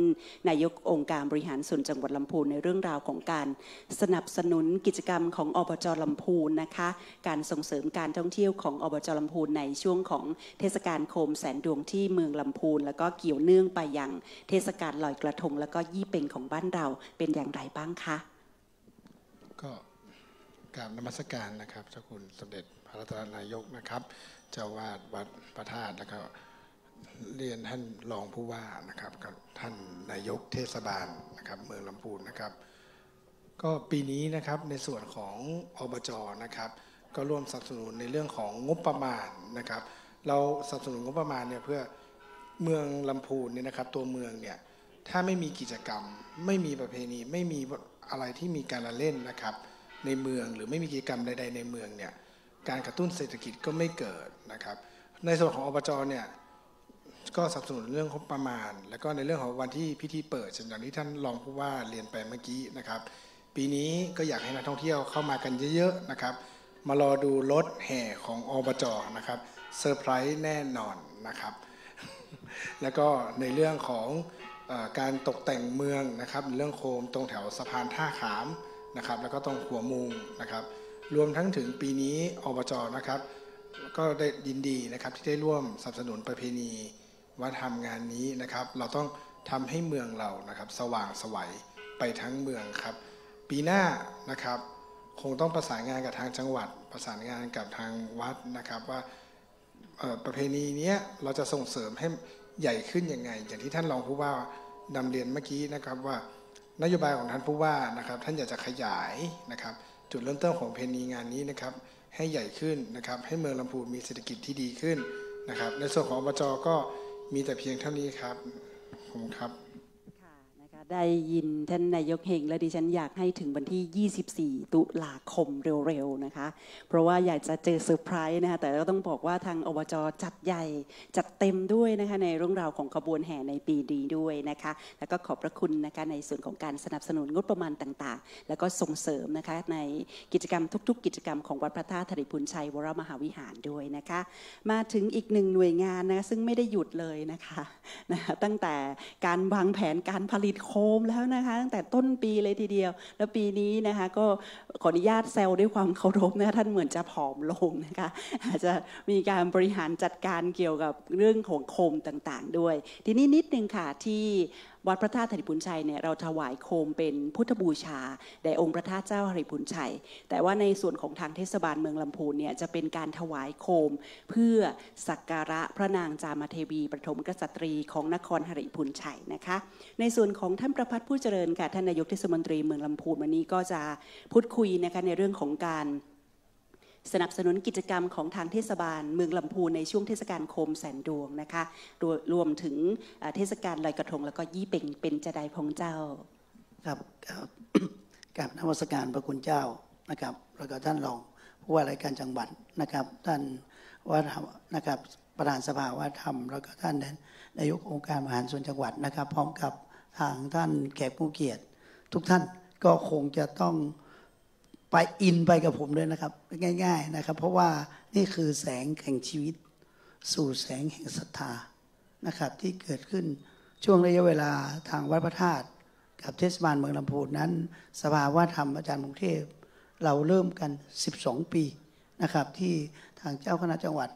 นายกองค์การบริหารส่วนจังหวัดลำพูนในเรื่องราวของการสนับสนุนกิจกรรมของอบจ.ลำพูนนะคะการส่งเสริมการท่องเที่ยวของอบจ.ลำพูนในช่วงของเทศกาลโคมแสนดวงที่เมืองลำพูนแล้วก็เกี่ยวเนื่องไปยังเทศกาลลอยกระทงแล้วก็ยี่เป็งของบ้านเราเป็นอย่างไรบ้างคะก็กราบนมัสการนะครับเจ้าคุณสมเด็จพระรัตนนายกนะครับเจ้าวาดวัดพระธาตุแล้วก็เรียนท่านรองผู้ว่านะครับกับท่านนายกเทศบาลนะครับเมืองลำพูนนะครับก็ปีนี้นะครับในส่วนของอบจ.นะครับก็ร่วมสนับสนุนในเรื่องของงบประมาณนะครับเราสนับสนุนงบประมาณเนี่ยเพื่อเมืองลำพูนเนี่ยนะครับตัวเมืองเนี่ยถ้าไม่มีกิจกรรมไม่มีประเพณีไม่มีอะไรที่มีการละเล่นนะครับในเมืองหรือไม่มีกิจกรรมใดๆในเมืองเนี่ยการกระตุ้นเศรษฐกิจก็ไม่เกิดนะครับในส่วนของอบจ.เนี่ยก็สนับสนุนเรื่องงบประมาณแล้วก็ในเรื่องของวันที่พิธีเปิดอย่างที่ท่านรองผู้ว่าเรียนไปเมื่อกี้นะครับปีนี้ก็อยากให้นักท่องเที่ยวเข้ามากันเยอะๆนะครับมารอดูรถแห่ของอบจ.นะครับเซอร์ไพรส์แน่นอนนะครับแล้วก็ในเรื่องของการตกแต่งเมืองนะครับเรื่องโคมตรงแถวสะพานท่าขามนะครับแล้วก็ตรงหัวมุงนะครับรวมทั้งถึงปีนี้อบจ.นะครับก็ได้ยินดีนะครับที่ได้ร่วมสนับสนุนประเพณีวัฒนธรรมงานนี้นะครับเราต้องทำให้เมืองเรานะครับสว่างไสวไปทั้งเมืองครับปีหน้านะครับคงต้องประสานงานกับทางจังหวัดประสานงานกับทางวัดนะครับว่าประเพณีนี้เราจะส่งเสริมให้ใหญ่ขึ้นยังไงอย่างที่ท่านรองผู้ว่านำเรียนเมื่อกี้นะครับว่านโยบายของท่านผู้ว่านะครับท่านอยากจะขยายนะครับจุดเริ่มต้นของประเพณีงานนี้นะครับให้ใหญ่ขึ้นนะครับให้เมืองลำพูนมีเศรษฐกิจที่ดีขึ้นนะครับในส่วนของอบจ.ก็มีแต่เพียงเท่านี้ครับผมครับค่ะนะคะ ได้ยินท่านนายกเฮงและดิฉันอยากให้ถึงวันที่ 24 ตุลาคมเร็วๆนะคะเพราะว่าอยากจะเจอเซอร์ไพรส์นะคะแต่ก็ต้องบอกว่าทางอบจ.จัดใหญ่จัดเต็มด้วยนะคะในเรื่องราวของขบวนแห่ในปีนี้ด้วยนะคะแล้วก็ขอบพระคุณนะคะในส่วนของการสนับสนุนงบประมาณต่างๆแล้วก็ส่งเสริมนะคะในกิจกรรมทุกๆกิจกรรมของวัดพระธาตุธริพุนชัยวรมหาวิหารด้วยนะคะมาถึงอีกหนึ่งหน่วยงานนะคะซึ่งไม่ได้หยุดเลยนะคะตั้งแต่การวางแผนการผลิตโคมแล้วนะคะตั้งแต่ต้นปีเลยทีเดียวแล้วปีนี้นะคะก็ขออนุญาตแซวด้วยความเคารพนะคะท่านเหมือนจะผอมลงนะคะอาจจะมีการบริหารจัดการเกี่ยวกับเรื่องของโคมต่างๆด้วยทีนี้นิดนึงค่ะที่วัดพระธาตุธริพุนชัยเนี่ยเราถวายโคมเป็นพุทธบูชาแด่องค์พระธาตุเจ้าธริพุนชัยแต่ว่าในส่วนของทางเทศบาลเมืองลำพูนเนี่ยจะเป็นการถวายโคมเพื่อสักการะพระนางจามเทวีปฐมกษัตรีของนครธริพุนชัยนะคะในส่วนของท่านประภัสผู้เจริญค่ะท่านนายกเทศมนตรีเมืองลำพูนวันนี้ก็จะพูดคุยนะคะในเรื่องของการสนับสนุนกิจกรรมของทางเทศบาลเมืองลำพูนในช่วงเทศกาลโคมแสนดวงนะคะรวมถึงเทศกาลลอยกระทงแล้วก็ยี่เป่งเป็นจะไดพงเจ้าครับกับนมัสการพระคุณเจ้านะครับแล้วก็ท่านรองผู้ว่าราชการจังหวัดนะครับท่านวัฒนนะครับประธานสภาวัฒนธรรมแล้วก็ท่านนายกองค์การบริหารส่วนจังหวัดนะครับพร้อมกับทางท่านแขกผู้เกียรติทุกท่านก็คงจะต้องไปอินไปกับผมด้วยนะครับง่ายๆนะครับเพราะว่านี่คือแสงแห่งชีวิตสู่แสงแห่งศรัทธานะครับที่เกิดขึ้นช่วงระยะเวลาทางวัดพระธาตุกับเทศบาลเมืองลำพูนนั้นสภาวัฒนธรรมอาจารย์กรุงเทพเราเริ่มกัน12 ปีนะครับที่ทางเจ้าคณะจังหวัด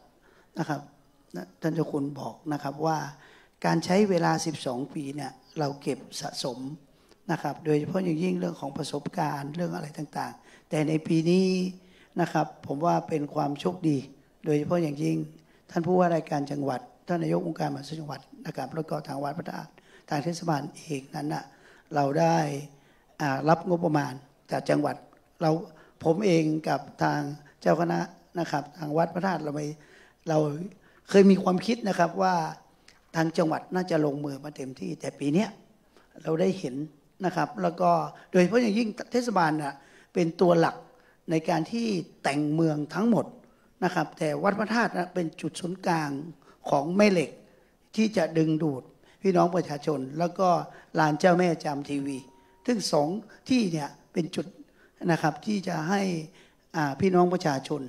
นะครับท่านเจ้าคุณบอกนะครับว่าการใช้เวลา12 ปีเนี่ยเราเก็บสะสมนะครับโดยเฉพาะอย่างยิ่งเรื่องของประสบการณ์เรื่องอะไรต่างๆแต่ในปีนี้นะครับผมว่าเป็นความโชคดีโดยเฉพาะอย่างยิ่งท่านผู้ว่าราชการจังหวัดท่านนายกองค์การบริหารส่วนจังหวัดนะครับแล้วก็ทางวัดพระธาตุทางเทศบาลเองนั้นนะเราได้รับงบประมาณจากจังหวัดผมเองกับทางเจ้าคณะนะครับทางวัดพระธาตุเราเคยมีความคิดนะครับว่าทางจังหวัดน่าจะลงมือมาเต็มที่แต่ปีนี้เราได้เห็นนะครับแล้วก็โดยเฉพาะอย่างยิ่งเทศบาลน่ะเป็นตัวหลักในการที่แต่งเมืองทั้งหมดนะครับแต่วัดพระธาตุเป็นจุดศูนย์กลางของแม่เหล็กที่จะดึงดูดพี่น้องประชาชนแล้วก็ลานเจ้าแม่จามทีวีซึ่ง2 ที่เนี่ยเป็นจุดนะครับที่จะให้พี่น้องประชาชน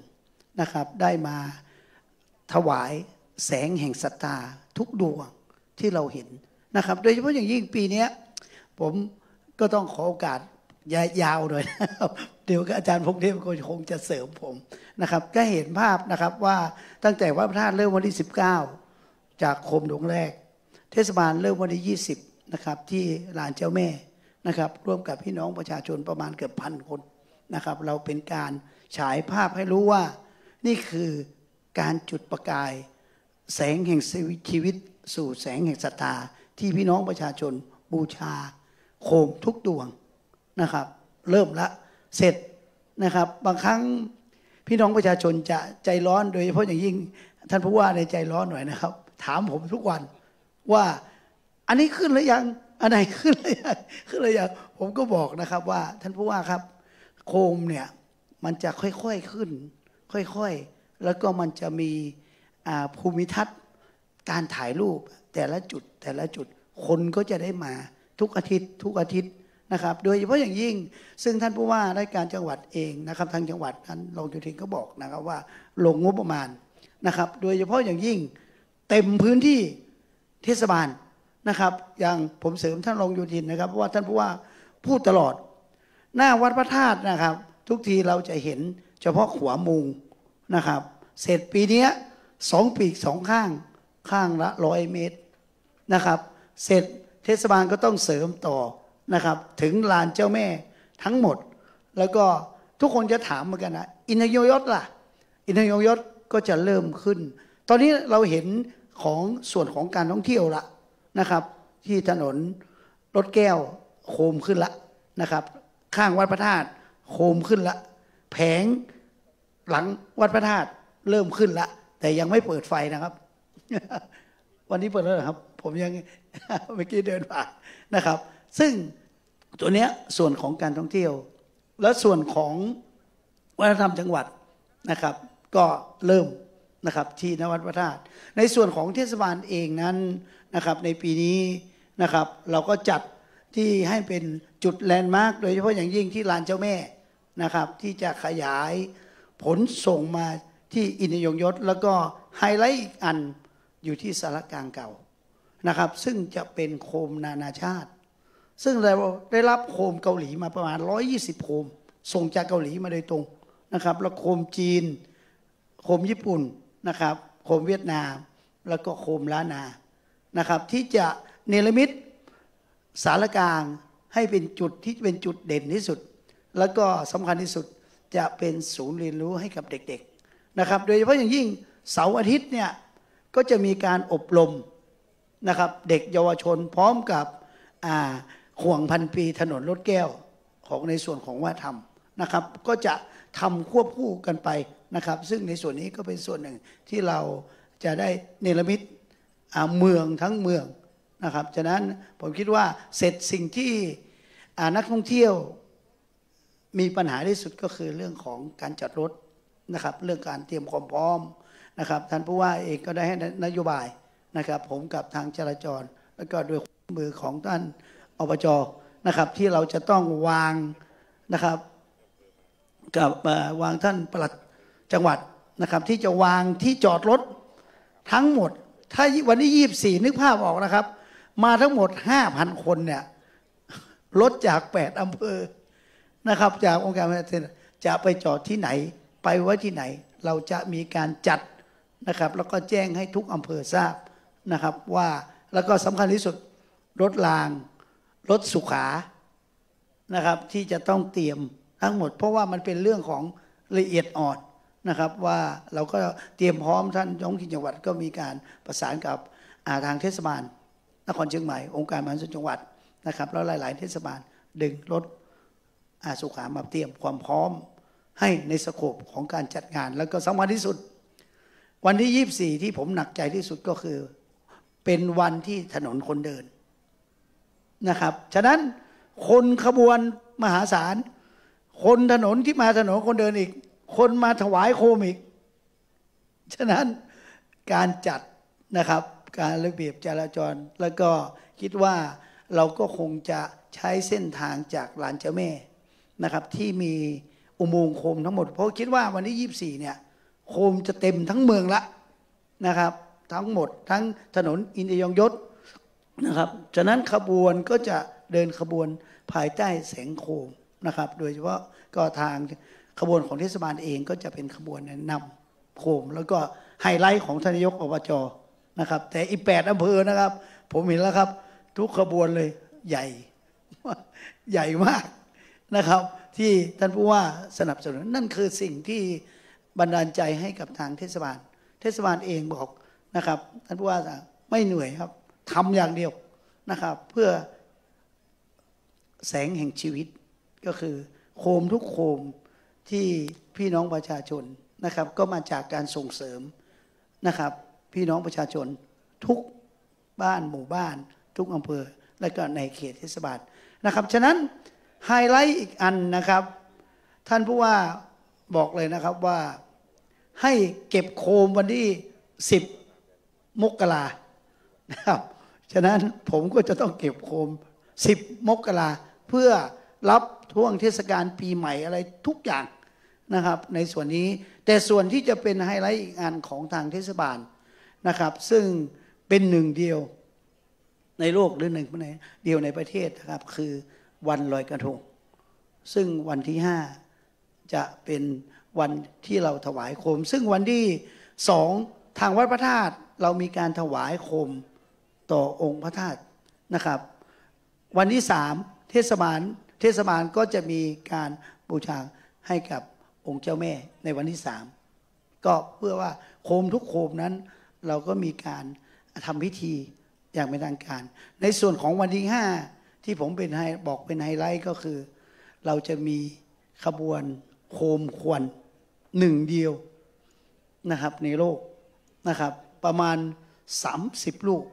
นะครับได้มาถวายแสงแห่งศรัทธาทุกดวงที่เราเห็นนะครับโดยเฉพาะอย่างยิ่งปีนี้ผมก็ต้องขอโอกาสยาวหน่อยนะครับเดี๋ยวอาจารย์พงเทพคงจะเสริมผมนะครับก็เห็นภาพนะครับว่าตั้งแต่วัดพระธาตุเริ่มวันที่19จากโคมดวงแรกเทศบาลเริ่มวันที่20นะครับที่ลานเจ้าแม่นะครับร่วมกับพี่น้องประชาชนประมาณเกือบ1,000 คนนะครับเราเป็นการฉายภาพให้รู้ว่านี่คือการจุดประกายแสงแห่งชีวิตสู่แสงแห่งศรัทธาที่พี่น้องประชาชนบูชาโคมทุกดวงนะครับเริ่มละเสร็จนะครับบางครั้งพี่น้องประชาชนจะใจร้อนโดยเฉพาะอย่างยิ่งท่านผู้ว่าในใจร้อนหน่อยนะครับถามผมทุกวันว่าอันนี้ขึ้นหรือยังอันไหนขึ้นหรือยังผมก็บอกนะครับว่าท่านผู้ว่าครับโคมเนี่ยมันจะค่อยๆขึ้นค่อยๆแล้วก็มันจะมีภูมิทัศน์การถ่ายรูปแต่ละจุดคนก็จะได้มาทุกอาทิตย์นะครับโดยเฉพาะอย่างยิ่งซึ่งท่านผู้ว่าราชการจังหวัดเองนะครับทางจังหวัดท่านรองโยธินก็บอกนะครับว่าลงงบประมาณนะครับโดยเฉพาะอย่างยิ่งเต็มพื้นที่เทศบาลนะครับอย่างผมเสริมท่านรองโยธินนะครับเพราะว่าท่านผู้ว่าพูดตลอดหน้าวัดพระธาตุนะครับทุกทีเราจะเห็นเฉพาะขวามุงนะครับเสร็จปีนี้2 ปีก 2 ข้างละ100 เมตรนะครับเสร็จเทศบาลก็ต้องเสริมต่อนะครับถึงลานเจ้าแม่ทั้งหมดแล้วก็ทุกคนจะถามเหมือนกันนะอินทยศล่ะอินทยศก็จะเริ่มขึ้นตอนนี้เราเห็นของส่วนของการท่องเที่ยวละนะครับที่ถนนรถแก้วโคมขึ้นละนะครับข้างวัดพระธาตุโคมขึ้นละแผงหลังวัดพระธาตุเริ่มขึ้นละแต่ยังไม่เปิดไฟนะครับ วันนี้เปิดแล้วครับผมยัง เมื่อกี้เดินผ่านนะครับ ซึ่งตัวเนี้ยส่วนของการท่องเที่ยวและส่วนของวัฒนธรรมจังหวัดนะครับก็เริ่มนะครับที่ณวัดพระธาตุในส่วนของเทศบาลเองนั้นนะครับในปีนี้นะครับเราก็จัดที่ให้เป็นจุดแลนด์มาร์คโดยเฉพาะอย่างยิ่งที่ลานเจ้าแม่นะครับที่จะขยายผลส่งมาที่อินทยงยศแล้วก็ไฮไลท์อีกอันอยู่ที่สารกลางเก่านะครับซึ่งจะเป็นโคมนานาชาติซึ่งเราได้รับโคมเกาหลีมาประมาณ120โคมส่งจากเกาหลีมาโดยตรงนะครับแล้วโคมจีนโคมญี่ปุ่นนะครับโคมเวียดนามแล้วก็โคมล้านนานะครับที่จะเนรมิตสารกลางให้เป็นจุดที่เป็นจุดเด่นที่สุดแล้วก็สำคัญที่สุดจะเป็นศูนย์เรียนรู้ให้กับเด็กๆนะครับโดยเฉพาะอย่างยิ่งเสาร์อาทิตย์เนี่ยก็จะมีการอบรมนะครับเด็กเยาวชนพร้อมกับห่วงพันปีถนนรถแก้วของในส่วนของวัฒนธรรมนะครับก็จะทำควบคู่กันไปนะครับซึ่งในส่วนนี้ก็เป็นส่วนหนึ่งที่เราจะได้เนรมิตเมืองทั้งเมืองนะครับฉะนั้นผมคิดว่าเสร็จสิ่งที่นักท่องเที่ยวมีปัญหาที่สุดก็คือเรื่องของการจัดรถนะครับเรื่องการเตรียมความพร้อมนะครับท่านผู้ว่าเองก็ได้ให้นโยบายนะครับผมกับทางจราจรแล้วก็ด้วยมือของท่านอบจ.นะครับที่เราจะต้องวางนะครับกับวางท่านปลัดจังหวัดนะครับที่จะวางที่จอดรถทั้งหมดถ้าวันที่24นึกภาพออกนะครับมาทั้งหมด 5,000 คนเนี่ยรถจาก8อำเภอนะครับจากองค์การบริหารส่วนจะไปจอดที่ไหนไปไว้ที่ไหนเราจะมีการจัดนะครับแล้วก็แจ้งให้ทุกอำเภอทราบนะครับว่าแล้วก็สำคัญที่สุดรถรางรถสุขานะครับที่จะต้องเตรียมทั้งหมดเพราะว่ามันเป็นเรื่องของละเอียดอ่อนนะครับว่าเราก็เตรียมพร้อมท่านท้องถิ่นจังหวัดก็มีการประสานกับทางเทศบาลนครเชียงใหม่องค์การบริหารส่วนจังหวัดนะครับแล้วหลายๆเทศบาลดึงรถสุขามาเตรียมความพร้อมให้ในสโคปของการจัดงานแล้วก็สำคัญที่สุดวันที่24ที่ผมหนักใจที่สุดก็คือเป็นวันที่ถนนคนเดินนะครับฉะนั้นคนขบวนมหาศาลคนถนนที่มาถนนคนเดินอีกคนมาถวายโคมอีกฉะนั้นการจัดนะครับการระเบียบจราจรแล้วก็คิดว่าเราก็คงจะใช้เส้นทางจากลานเจ้าแม่นะครับที่มีอุโมงค์โคมทั้งหมดเพราะคิดว่าวันที่24เนี่ยโคมจะเต็มทั้งเมืองละนะครับทั้งหมดทั้งถนนอินทยงยศนะครับฉะนั้นขบวนก็จะเดินขบวนภายใต้แสงโคมนะครับโดยเฉพาะก็ทางขบวนของเทศบาลเองก็จะเป็นขบวนนำโคมแล้วก็ไฮไลท์ของท่านนายกอบจ.นะครับแต่อีก8อำเภอนะครับผมเห็นแล้วครับทุกขบวนเลยใหญ่มากนะครับที่ท่านผู้ว่าสนับสนุนนั่นคือสิ่งที่บันดาลใจให้กับทางเทศบาลเองบอกนะครับท่านผู้ว่าไม่เหนื่อยครับทำอย่างเดียวนะครับเพื่อแสงแห่งชีวิตก็คือโคมทุกโคมที่พี่น้องประชาชนนะครับก็มาจากการส่งเสริมนะครับพี่น้องประชาชนทุกบ้านหมู่บ้านทุกอำเภอและก็ในเขตเทศบาลนะครับฉะนั้นไฮไลท์อีกอันนะครับท่านผู้ว่าบอกเลยนะครับว่าให้เก็บโคมวันที่10 มกรานะครับฉะนั้นผมก็จะต้องเก็บโคม10 มกราเพื่อรับช่วงเทศกาลปีใหม่อะไรทุกอย่างนะครับในส่วนนี้แต่ส่วนที่จะเป็นไฮไลท์อีกอันของทางเทศบาลนะครับซึ่งเป็นหนึ่งเดียวในโลกหรือหนึ่งเดียวในประเทศนะครับคือวันลอยกระทงซึ่งวันที่5จะเป็นวันที่เราถวายโคมซึ่งวันที่2ทางวัดพระธาตุเรามีการถวายโคมต่อองค์พระธาตุนะครับวันที่3เทศบาลก็จะมีการบูชาให้กับองค์เจ้าแม่ในวันที่3ก็เพื่อว่าโคมทุกโคมนั้นเราก็มีการทำพิธีอย่างเป็นทางการในส่วนของวันที่5ที่ผมเป็นบอกเป็นไฮไลท์ก็คือเราจะมีขบวนโคมควันหนึ่งเดียวนะครับในโลกนะครับประมาณ30 ลูก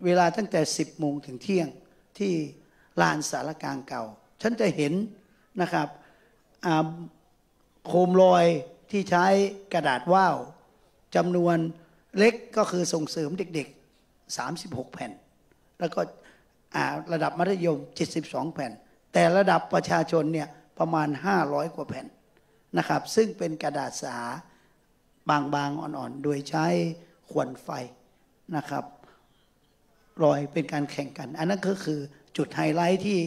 เวลาตั้งแต่10 โมงถึงเที่ยงที่ ลานสารกลางเก่าฉันจะเห็นนะครับโคมลอยที่ใช้กระดาษว่าวจำนวนเล็กก็คือส่งเสริมเด็กๆ36แผ่นแล้วก็ระดับมัธยม72แผ่นแต่ระดับประชาชนเนี่ยประมาณ500กว่าแผ่นนะครับซึ่งเป็นกระดาษสาบางๆอ่อนๆโดยใช้ควันไฟนะครับลอยเป็นการแข่งกันอันนั้นก็คือจุดไฮไลท์ที่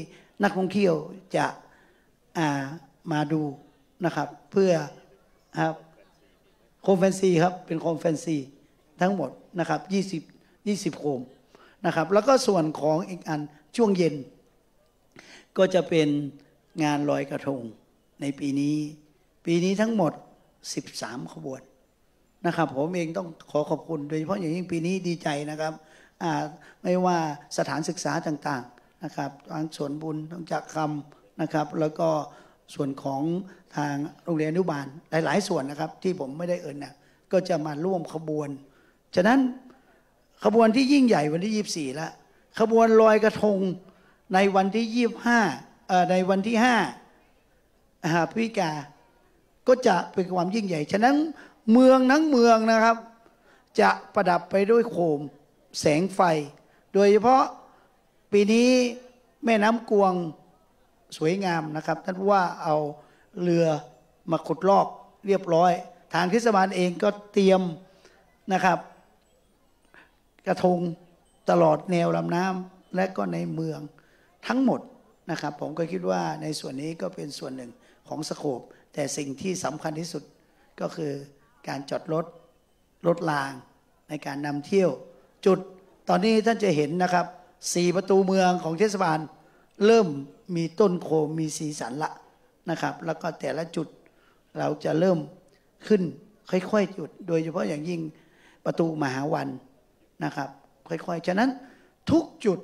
นักท่องเที่ยวจะมาดูนะครับเพื่อโคมแฟนซีครับเป็นโคมแฟนซีทั้งหมดนะครับ20โคมนะครับแล้วก็ส่วนของอีกอันช่วงเย็นก็จะเป็นงานลอยกระทงในปีนี้ทั้งหมด13ขบวนนะครับผมเองต้องขอขอบคุณโดยเฉพาะอย่างยิ่งปีนี้ดีใจนะครับไม่ว่าสถานศึกษาต่างๆนะครับทางส่วนบุญทางจักรคำนะครับแล้วก็ส่วนของทางโรงเรียนอนุบาลหลายๆส่วนนะครับที่ผมไม่ได้เอ่ยนะก็จะมาร่วมขบวนฉะนั้นขบวนที่ยิ่งใหญ่วันที่24แล้วขบวนลอยกระทงในวันที่25ในวันที่5พฤศจิกายนก็จะเป็นความยิ่งใหญ่ฉะนั้นเมืองทั้งเมืองนะครับจะประดับไปด้วยโคมแสงไฟโดยเฉพาะปีนี้แม่น้ำกวงสวยงามนะครับท่านผู้ว่าเอาเรือมาขุดลอกเรียบร้อยทางเทศบาลเองก็เตรียมนะครับกระทงตลอดแนวลำน้ำและก็ในเมืองทั้งหมดนะครับผมก็คิดว่าในส่วนนี้ก็เป็นส่วนหนึ่งของสโคปแต่สิ่งที่สำคัญที่สุดก็คือการจอดรถรางในการนำเที่ยวจุดตอนนี้ท่านจะเห็นนะครับ4ประตูเมืองของเทศบาลเริ่มมีต้นโคมมีสีสันละนะครับแล้วก็แต่ละจุดเราจะเริ่มขึ้นค่อยๆจุดโดยเฉพาะอย่างยิ่งประตูมหาวันนะครับค่อยๆฉะนั้นทุกจุด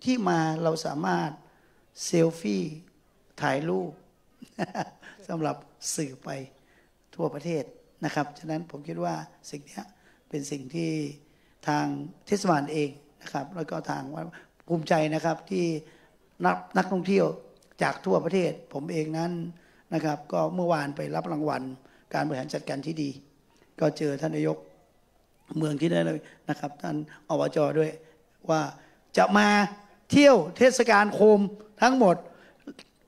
ที่มาเราสามารถเซลฟี่ถ่ายรูป สำหรับสื่อไปทั่วประเทศนะครับฉะนั้นผมคิดว่าสิ่งนี้เป็นสิ่งที่ทางเทศบาลเองนะครับแล้วก็ทางภูมิใจนะครับที่นักท่องเที่ยวจากทั่วประเทศผมเองนั้นนะครับก็เมื่อวานไปรับรางวัลการบริหารจัดการที่ดีก็เจอท่านนายกเมืองที่ได้เลยนะครับท่านอบจ.ด้วยว่าจะมาเที่ยวเทศกาลโคมทั้งหมด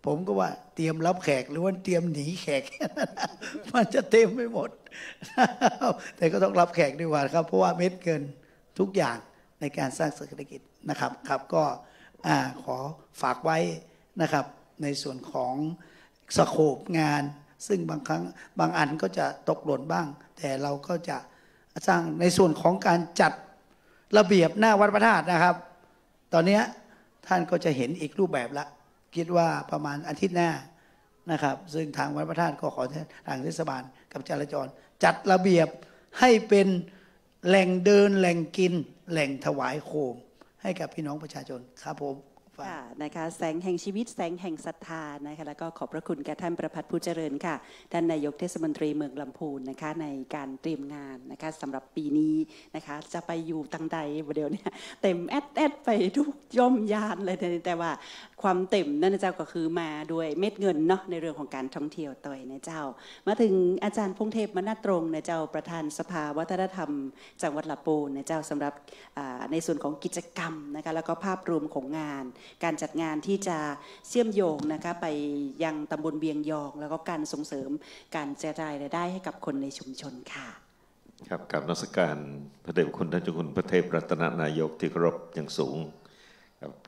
ผมก็ว่าเตรียมรับแขกหรือว่าเตรียมหนีแขก มันจะเต็มไม่หมด แต่ก็ต้องรับแขกดีกว่าครับเพราะว่าเม็ดเกินทุกอย่างในการสร้างเศรษฐกิจนะครับครับก็ขอฝากไว้นะครับในส่วนของสโคปงานซึ่งบางครั้งบางอันก็จะตกหล่นบ้างแต่เราก็จะสร้างในส่วนของการจัดระเบียบหน้าวัดพระธาตุนะครับตอนนี้ท่านก็จะเห็นอีกรูปแบบละคิดว่าประมาณอาทิตย์หน้านะครับซึ่งทางวัดพระธาตุก็ขอทางเทศบาลกับจราจรจัดระเบียบให้เป็นแหล่งเดินแหล่งกินแหล่งถวายโคมให้กับพี่น้องประชาชนครับผมค่ะนะคะแสงแห่งชีวิตแสงแห่งศรัทธานะคะแล้วก็ขอบพระคุณแก่ท่านประภัทรผู้เจริญค่ะท่านนายกเทศมนตรีเมืองลำพูนนะคะในการเตรียมงานนะคะสำหรับปีนี้นะคะจะไปอยู่ตั้งใดเดี๋ยวนี้เต็มแอดไปทุกย่อมยานเลยแต่ว่าความเต็มนั่นนะเจ้าก็คือมาด้วยเม็ดเงินเนาะในเรื่องของการท่องเที่ยวต่อยนะเจ้ามาถึงอาจารย์พงษ์เทพมณัฐตรงนะเจ้าประธานสภาวัฒนธรรมจังหวัดลำพูนนะเจ้าสำหรับในส่วนของกิจกรรมนะคะแล้วก็ภาพรวมของงานการจัดงานที่จะเชื่อมโยงนะคะไปยังตำบลเบียงยองแล้วก็การส่งเสริมการกระจายรายได้ให้กับคนในชุมชนค่ะครับกับนมัสการพระเดชพระคุณท่านเจ้าคุณพระเทพรัตนนายกที่เคารพอย่างสูง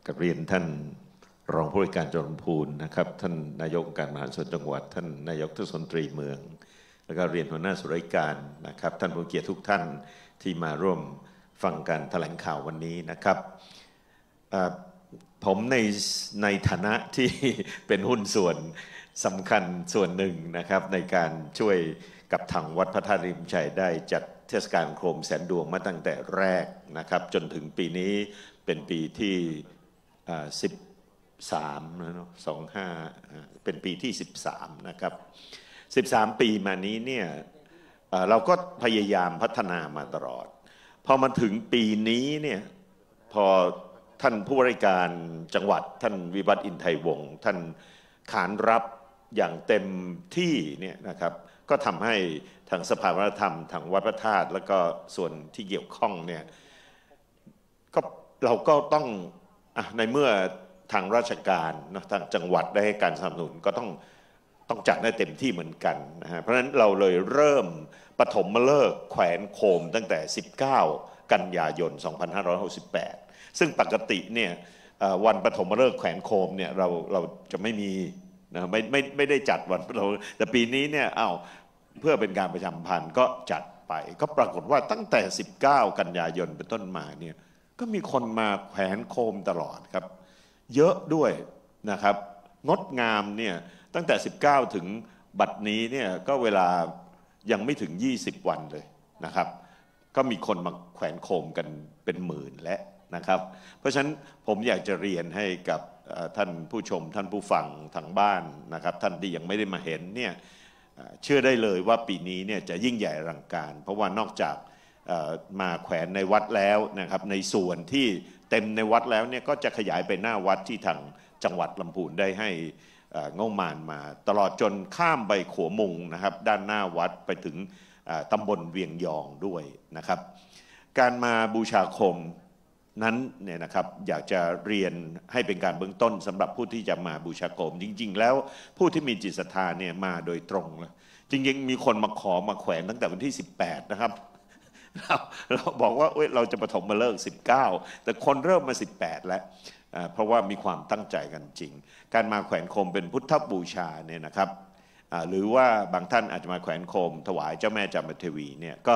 กับเรียนท่านรองผู้ว่าการจังหวัดลำพูนนะครับท่านนายกองค์การบริหารส่วนจังหวัดท่านนายกเทศมนตรีเมืองแล้วก็เรียนหัวหน้าส่วนราชการนะครับท่านผู้เกียรติทุกท่านที่มาร่วมฟังการแถลงข่าววันนี้นะครับผมในฐานะที่เป็นหุ้นส่วนสำคัญส่วนหนึ่งนะครับในการช่วยกับทางวัดพระธาตุริมชัยได้จัดเทศกาลโคมแสนดวงมาตั้งแต่แรกนะครับจนถึงปีนี้เป็นปีที่13นะเนาะ25เป็นปีที่13นะครับ13ปีมานี้เนี่ยเราก็พยายามพัฒนามาตลอดพอมาถึงปีนี้เนี่ยพอ ท่านผู้ว่าราชการจังหวัดท่านวิวัฒน์อินไทยวงศ์ท่านขานรับอย่างเต็มที่เนี่ยนะครับก็ทำให้ทางสภาวัฒนธรรมทางวัดพระธาตุแล้วก็ส่วนที่เกี่ยวข้องเนี่ยก็เราก็ต้องในเมื่อทางราชการนะทางจังหวัดได้ให้การสนับสนุนก็ต้องจัดได้เต็มที่เหมือนกันนะฮะเพราะฉะนั้นเราเลยเริ่มปฐมฤกษ์แขวนโคมตั้งแต่19กันยายน2568ซึ่งปกติเนี่ยวันปฐมฤกษ์แขวนโคมเนี่ยเราจะไม่มีนะไม่ได้จัดวันปฐมฤกษ์แต่ปีนี้เนี่ยเพื่อเป็นการประชาสัมพันธ์ก็จัดไปก็ปรากฏว่าตั้งแต่19กันยายนเป็นต้นมาเนี่ยก็มีคนมาแขวนโคมตลอดครับเยอะด้วยนะครับงดงามเนี่ยตั้งแต่19ถึงบัดนี้เนี่ยก็เวลายังไม่ถึง20วันเลยนะครับก็มีคนมาแขวนโคมกันเป็นหมื่นและนะครับเพราะฉะนั้นผมอยากจะเรียนให้กับท่านผู้ชมท่านผู้ฟังทางบ้านนะครับท่านที่ยังไม่ได้มาเห็นเนี่ยเชื่อได้เลยว่าปีนี้เนี่ยจะยิ่งใหญ่อลังการเพราะว่านอกจากมาแขวนในวัดแล้วนะครับในส่วนที่เต็มในวัดแล้วเนี่ยก็จะขยายไปหน้าวัดที่ทางจังหวัดลำพูนได้ให้งบประมาณมาตลอดจนข้ามไปขัวมุงนะครับด้านหน้าวัดไปถึงตำบลเวียงยองด้วยนะครับการมาบูชาโคมนั้นเนี่ยนะครับอยากจะเรียนให้เป็นการเบื้องต้นสำหรับผู้ที่จะมาบูชาโคมจริงๆแล้วผู้ที่มีจิตศรัทธาเนี่ยมาโดยตรงแล้วจริงๆมีคนมาขอมาแขวนตั้งแต่วันที่18นะครับเราบอกว่าเราจะปฐมฤกษ์19แต่คนเริ่มมา18แล้วเพราะว่ามีความตั้งใจกันจริงการมาแขวนโคมเป็นพุทธบูชาเนี่ยนะครับหรือว่าบางท่านอาจจะมาแขวนโคมถวายเจ้าแม่จามเทวีเนี่ยก็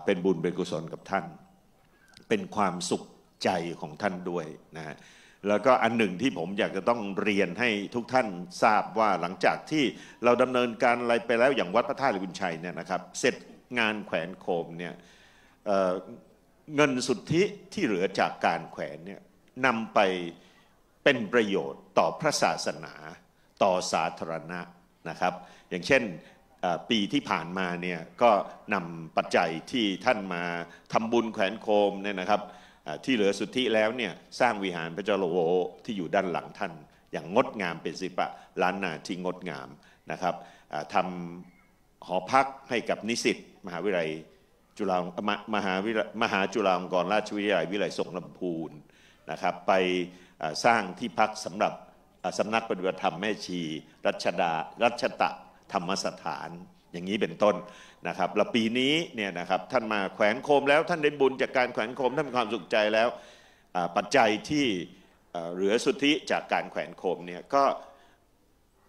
เป็นบุญเป็นกุศลกับท่านเป็นความสุขใจของท่านด้วยนะแล้วก็อันหนึ่งที่ผมอยากจะต้องเรียนให้ทุกท่านทราบว่าหลังจากที่เราดำเนินการอะไรไปแล้วอย่างวัดพระธาตุหริพุนชัยเนี่ยนะครับเสร็จงานแขวนโคมเนี่ยเงินสุทธิที่เหลือจากการแขวนเนี่ยนำไปเป็นประโยชน์ต่อพระศาสนาต่อสาธารณะนะครับอย่างเช่นปีที่ผ่านมาเนี่ยก็นำปัจจัยที่ท่านมาทำบุญแขวนโคมเนี่ยนะครับที่เหลือสุทธิแล้วเนี่ยสร้างวิหารพระเจ้าโลโวที่อยู่ด้านหลังท่านอย่างงดงามเป็นศิลปะล้านนาที่งดงามนะครับทำหอพักให้กับนิสิตมหาวิทยาลัยจุฬามหาจุฬาลงกรณราชวิทยาลัยวิทยาลัยสงขลาลำพูนนะครับไปสร้างที่พักสำหรับสำนักปฏิบัติธรรมแม่ชีรัชตะธรรมสถานอย่างนี้เป็นต้นนะครับแล้วปีนี้เนี่ยนะครับท่านมาแขวนโคมแล้วท่านได้บุญจากการแขวนโคมท่านมีความสุขใจแล้วปัจจัยที่เหลือสุทธิจากการแขวนโคมเนี่ยก็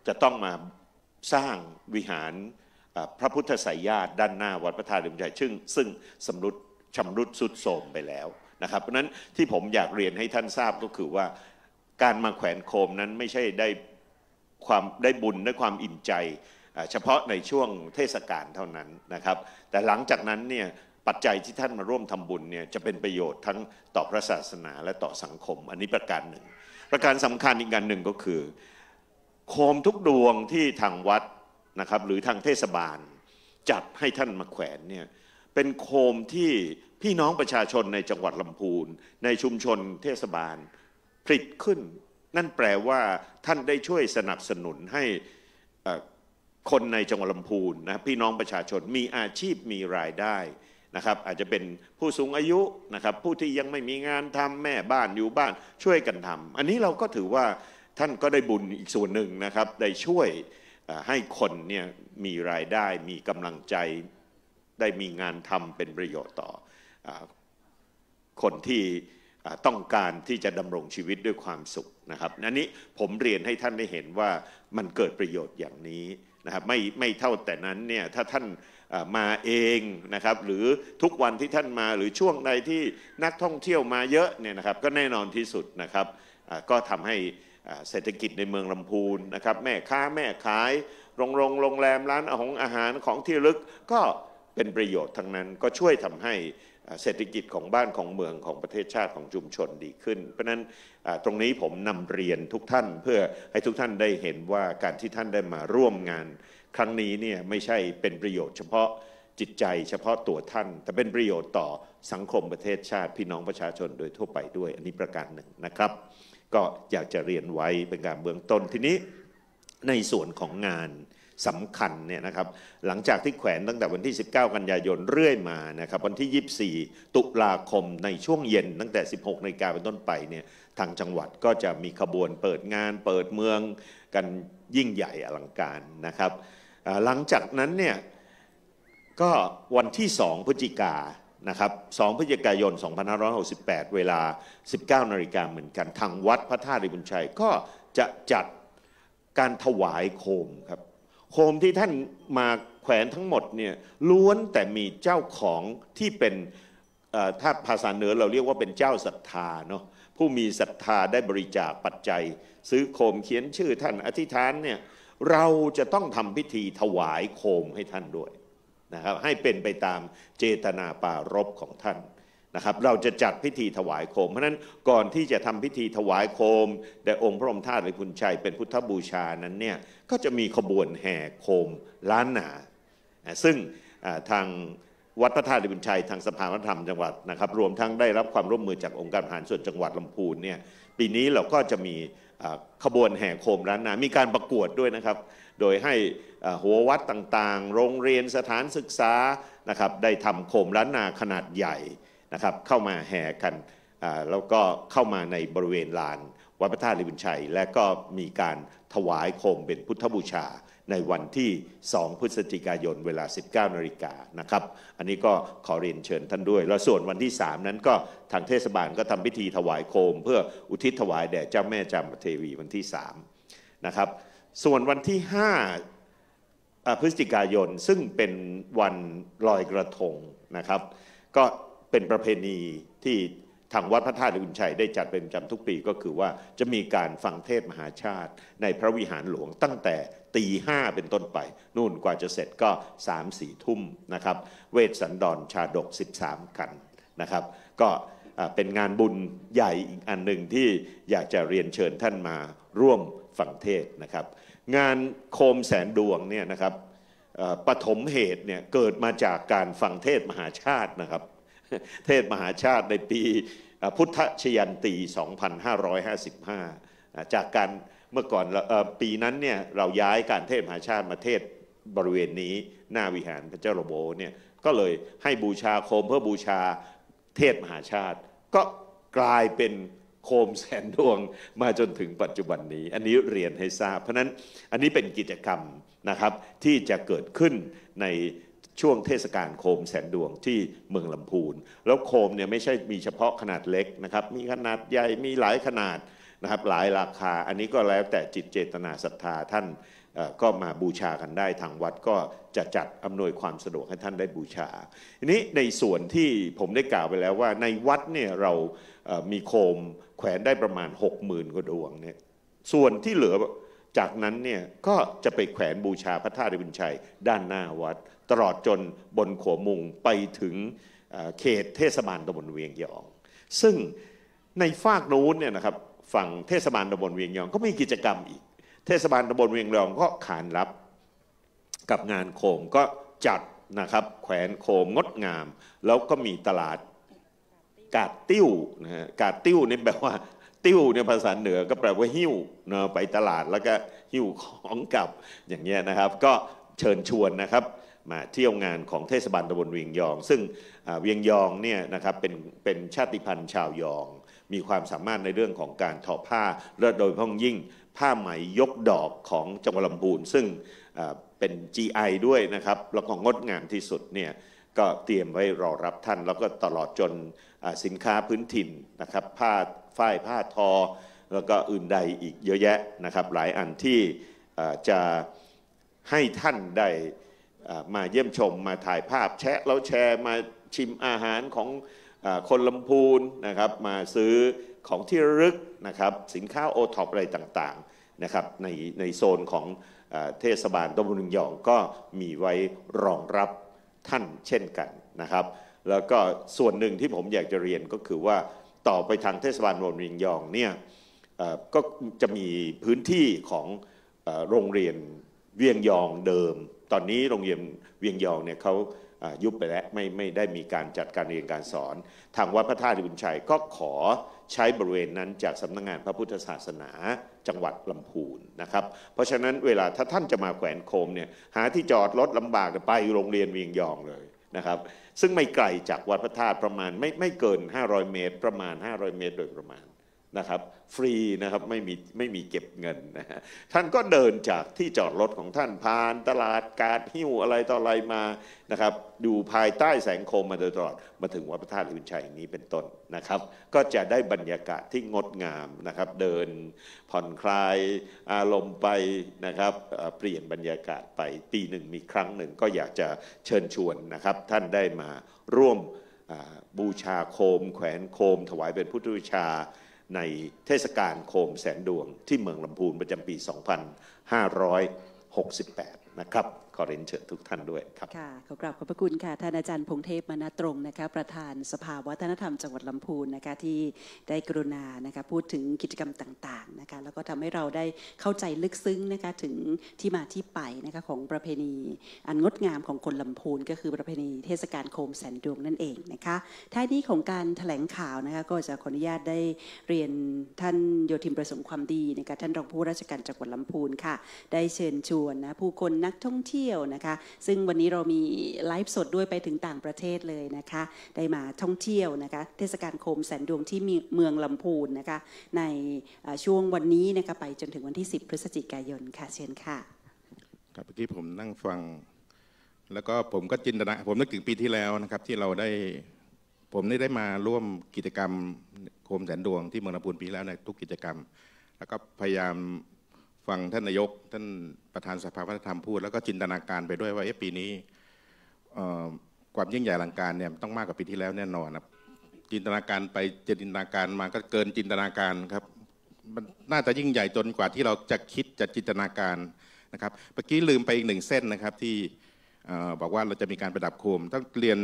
จะต้องมาสร้างวิหารพระพุทธไสยญาติด้านหน้าวัดพระธาตุหริพุนชัยซึ่งชำรุดทรุดโทรมไปแล้วนะครับเพราะนั้นที่ผมอยากเรียนให้ท่านทราบก็คือว่าการมาแขวนโคมนั้นไม่ใช่ได้บุญได้ความอิ่มใจเฉพาะในช่วงเทศกาลเท่านั้นนะครับแต่หลังจากนั้นเนี่ยปัจจัยที่ท่านมาร่วมทำบุญเนี่ยจะเป็นประโยชน์ทั้งต่อพระศาสนาและต่อสังคมอันนี้ประการหนึ่งประการสำคัญอีกการหนึ่งก็คือโคมทุกดวงที่ทางวัดนะครับหรือทางเทศบาลจัดให้ท่านมาแขวนเนี่ยเป็นโคมที่พี่น้องประชาชนในจังหวัดลำพูนในชุมชนเทศบาลผลิตขึ้นนั่นแปลว่าท่านได้ช่วยสนับสนุนให้คนในจังหวัดลำพูนนะพี่น้องประชาชนมีอาชีพมีรายได้นะครับอาจจะเป็นผู้สูงอายุนะครับผู้ที่ยังไม่มีงานทำแม่บ้านอยู่บ้านช่วยกันทำอันนี้เราก็ถือว่าท่านก็ได้บุญอีกส่วนหนึ่งนะครับได้ช่วยให้คนเนี่ยมีรายได้มีกำลังใจได้มีงานทำเป็นประโยชน์ต่อคนที่ต้องการที่จะดำรงชีวิตด้วยความสุขนะครับอันนี้ผมเรียนให้ท่านได้เห็นว่ามันเกิดประโยชน์อย่างนี้นะครับไม่เท่าแต่นั้นเนี่ยถ้าท่านมาเองนะครับหรือทุกวันที่ท่านมาหรือช่วงใดที่นักท่องเที่ยวมาเยอะเนี่ยนะครับก็แน่นอนที่สุดนะครับก็ทำให้เศรษฐกิจในเมืองลำพูนนะครับแม่ค้าแม่ขายโรงแรมร้านอาหารของที่ระลึกก็เป็นประโยชน์ทั้งนั้นก็ช่วยทำให้เศรษฐกิจของบ้านของเมืองของประเทศชาติของชุมชนดีขึ้นเพราะนั้นตรงนี้ผมนำเรียนทุกท่านเพื่อให้ทุกท่านได้เห็นว่าการที่ท่านได้มาร่วมงานครั้งนี้เนี่ยไม่ใช่เป็นประโยชน์เฉพาะ จิตใจเฉพาะตัวท่านแต่เป็นประโยชน์ต่อสังคมประเทศชาติพี่น้องประชาชนโดยทั่วไปด้วยอันนี้ประการหนึ่งนะครับก็อยากจะเรียนไว้เป็นการเบื้องต้นทีนี้ในส่วนของงานสำคัญเนี่ยนะครับหลังจากที่แขวนตั้งแต่วันที่19กันยายนเรื่อยมานะครับวันที่24ตุลาคมในช่วงเย็นตั้งแต่ 16 นาฬิกาเป็นต้นไปเนี่ยทางจังหวัดก็จะมีขบวนเปิดงานเปิดเมืองกันยิ่งใหญ่อลังการนะครับหลังจากนั้นเนี่ยก็วันที่2พฤศจิกายนนะครับ2พฤศจิกายน2568เวลา 19 นาฬิกาเหมือนกันทางวัดพระธาตุริพุนชัยก็จะจัดการถวายโคมครับโคมที่ท่านมาแขวนทั้งหมดเนี่ยล้วนแต่มีเจ้าของที่เป็นถ้าภาษาเหนือเราเรียกว่าเป็นเจ้าศรัทธาเนาะผู้มีศรัทธาได้บริจาคปัจจัยซื้อโคมเขียนชื่อท่านอธิษฐานเนี่ยเราจะต้องทำพิธีถวายโคมให้ท่านด้วยนะครับให้เป็นไปตามเจตนาปารภของท่านนะครับเราจะจัดพิธีถวายโคมเพราะฉะนั้นก่อนที่จะทำพิธีถวายโคมแด่องค์พระบรมธาตุริพุนชัยเป็นพุทธบูชานั้นเนี่ยก็จะมีขบวนแห่โคมล้านนาซึ่งทางวัดพระธาตุริพุนชัยทางสภาวัฒนธรรมจังหวัดนะครับรวมทั้งได้รับความร่วมมือจากองค์การบริหารส่วนจังหวัดลำพูนเนี่ยปีนี้เราก็จะมีขบวนแห่โคมล้านนามีการประกวดด้วยนะครับโดยให้หัววัดต่างๆโรงเรียนสถานศึกษานะครับได้ทำโคมล้านนาขนาดใหญ่นะครับเข้ามาแห่กันแล้วก็เข้ามาในบริเวณลานวัดพระธาตุริพุนชัยและก็มีการถวายโคมเป็นพุทธบูชาในวันที่2พฤศจิกายนเวลา 19 นาฬิกานะครับอันนี้ก็ขอเรียนเชิญท่านด้วยแล้วส่วนวันที่3นั้นก็ทางเทศบาลก็ทำพิธีถวายโคมเพื่ออุทิศถวายแด่เจ้าแม่จามเทวีวันที่3นะครับส่วนวันที่5พฤศจิกายนซึ่งเป็นวันลอยกระทงนะครับก็เป็นประเพณีที่ทางวัดพระธาตุริพุนชัยได้จัดเป็นประจำทุกปีก็คือว่าจะมีการฟังเทศน์มหาชาติในพระวิหารหลวงตั้งแต่ตี 5เป็นต้นไปนู่นกว่าจะเสร็จก็ 3-4 ทุ่มนะครับเวสสันดรชาดก13กันนะครับก็เป็นงานบุญใหญ่อีกอันหนึ่งที่อยากจะเรียนเชิญท่านมาร่วมฟังเทศน์นะครับงานโคมแสนดวงเนี่ยนะครับปฐมเหตุเนี่ยเกิดมาจากการฟังเทศน์มหาชาตินะครับเทศมหาชาติในปีพุทธชยันตี 2555 จากการเมื่อก่อนปีนั้นเนี่ยเราย้ายการเทศมหาชาติมาเทศบริเวณนี้หน้าวิหารพระเจ้าระโบเนี่ยก็เลยให้บูชาโคมเพื่อบูชาเทศมหาชาติก็กลายเป็นโคมแสนดวงมาจนถึงปัจจุบันนี้อันนี้เรียนให้ทราบเพราะนั้นอันนี้เป็นกิจกรรมนะครับที่จะเกิดขึ้นในช่วงเทศกาลโคมแสนดวงที่เมืองลำพูนแล้วโคมเนี่ยไม่ใช่มีเฉพาะขนาดเล็กนะครับมีขนาดใหญ่มีหลายขนาดนะครับหลายราคาอันนี้ก็แล้วแต่จิตเจตนาศรัทธาท่านก็มาบูชากันได้ทางวัดก็จะจัดอำนวยความสะดวกให้ท่านได้บูชาทีนี้ในส่วนที่ผมได้กล่าวไปแล้วว่าในวัดเนี่ยเรามีโคมแขวนได้ประมาณ 60,000 กว่าดวงเนี่ยส่วนที่เหลือจากนั้นเนี่ยก็จะไปแขวนบูชาพระธาตุริพุนชัยด้านหน้าวัดตลอดจนบนขัวมุงไปถึงเขตเทศบาลตำบลเวียงยองซึ่งในฝากนู้นเนี่ยนะครับฝั่งเทศบาลตำบลเวียงยองก็มีกิจกรรมอีกเทศบาลตำบลเวียงยองก็ขานรับกับงานโคมก็จัดนะครับแขวนโคมงดงามแล้วก็มีตลาดกาดติ้วนะฮะกาดติ้วนี่แปลว่าติ้วเนี่ยภาษาเหนือก็แปลว่าหิ้วเนาะไปตลาดแล้วก็หิ้วของกลับอย่างเงี้ยนะครับก็เชิญชวนนะครับมาเที่ยวงานของเทศบาลตำบลเวียงยองซึ่งเวียงยองเนี่ยนะครับเป็นชาติพันธุ์ชาวยองมีความสามารถในเรื่องของการทอผ้าและโดยเฉพาะยิ่งผ้าไหมยกดอกของจังหวัดลำพูนซึ่งเป็น GI ด้วยนะครับแล้วก็งดงามที่สุดเนี่ยก็เตรียมไว้รอรับท่านแล้วก็ตลอดจนสินค้าพื้นถิ่นนะครับผ้าฝ้ายผ้าทอแล้วก็อื่นใดอีกเยอะแยะนะครับหลายอันที่จะให้ท่านได้มาเยี่ยมชมมาถ่ายภาพแชะแล้วแชร์มาชิมอาหารของคนลำพูนนะครับมาซื้อของที่ระลึกนะครับสินค้าโอท็อปอะไรต่างๆนะครับในโซนของเทศบาลตำบลเวียงยองก็มีไว้รองรับท่านเช่นกันนะครับแล้วก็ส่วนหนึ่งที่ผมอยากจะเรียนก็คือว่าต่อไปทางเทศบาลตำบลเวียงยองเนี่ยก็จะมีพื้นที่ของโรงเรียนเวียงยองเดิมตอนนี้โรงเรียนเวียงยองเนี่ยเขา ยุบไปแล้วไม่ได้มีการจัดการเรียนการสอนทางวัดพระธาตุบุญชัยก็ขอใช้บริเวณนั้นจากสำนักงานพระพุทธศาสนาจังหวัดลำพูนนะครับเพราะฉะนั้นเวลาถ้าท่านจะมาแขวนโคมเนี่ยหาที่จอดรถลำบากไปโรงเรียนเวียงยองเลยนะครับซึ่งไม่ไกลจากวัดพระธาตุประมาณไม่เกิน500เมตรประมาณ500เมตรโดยประมาณนะครับฟรีนะครับไม่มีเก็บเงินนะฮะท่านก็เดินจากที่จอดรถของท่านผ่านตลาดกาดหิ้วอะไรต่ออะไรมานะครับดูภายใต้แสงโคมมาโดยตลอดมาถึงวัดพระธาตุบุญชัยนี้เป็นต้นนะครับก็จะได้บรรยากาศที่งดงามนะครับเดินผ่อนคลายอารมณ์ไปนะครับเปลี่ยนบรรยากาศไปปีหนึ่งมีครั้งหนึ่งก็อยากจะเชิญชวนนะครับท่านได้มาร่วมบูชาโคมแขวนโคมถวายเป็นพุทธบูชาในเทศกาลโคมแสนดวงที่เมืองลำพูนประจำปี 2568 นะครับขอเรียนเชิญทุกท่านด้วยครับค่ะขอกราบขอบพระคุณค่ะท่านอาจารย์พงเทพมณตรงนะคะประธานสภาวัฒนธรรมจังหวัดลำพูนนะคะที่ได้กรุณานะคะพูดถึงกิจกรรมต่างๆนะคะแล้วก็ทำให้เราได้เข้าใจลึกซึ้งนะคะถึงที่มาที่ไปนะคะของประเพณีอันงดงามของคนลำพูนก็คือประเพณีเทศกาลโคมแสนดวงนั่นเองนะคะท้ายนี้ของการแถลงข่าวนะคะก็จะขออนุญาตได้เรียนท่านโยธินประสงค์ความดีนะคะท่านรองผู้ว่าราชการจังหวัดลำพูนค่ะได้เชิญชวนนะผู้คนนักท่องเที่ยวนะคะซึ่งวันนี้เรามีไลฟ์สดด้วยไปถึงต่างประเทศเลยนะคะได้มาท่องเที่ยวนะคะเทศกาลโคมแสนดวงที่เมืองลำพูนนะคะในช่วงวันนี้นะคะไปจนถึงวันที่10 พฤศจิกายนค่ะเชิญค่ะครับเมื่อกี้ผมนั่งฟังแล้วก็ผมก็จินตนาผมนึกถึงปีที่แล้วนะครับที่เราผมได้มาร่วมกิจกรรมโคมแสนดวงที่เมืองลำพูนปีแล้วในทุกกิจกรรมแล้วก็พยายามฟังท่านนายกท่านประธานสภาวัฒนธรรมพูดแล้วก็จินตนาการไปด้วยว่าปีนี้ความยิ่งใหญ่อลังการเนี่ยต้องมากกว่าปีที่แล้วแน่นอนนะจินตนาการไปจินตนาการมาก็เกินจินตนาการครับมันน่าจะยิ่งใหญ่จนกว่าที่เราจะคิดจะจินตนาการนะครับเมื่อกี้ลืมไปอีก1 เส้นนะครับที่บอกว่าเราจะมีการประดับโคมต้องเรียน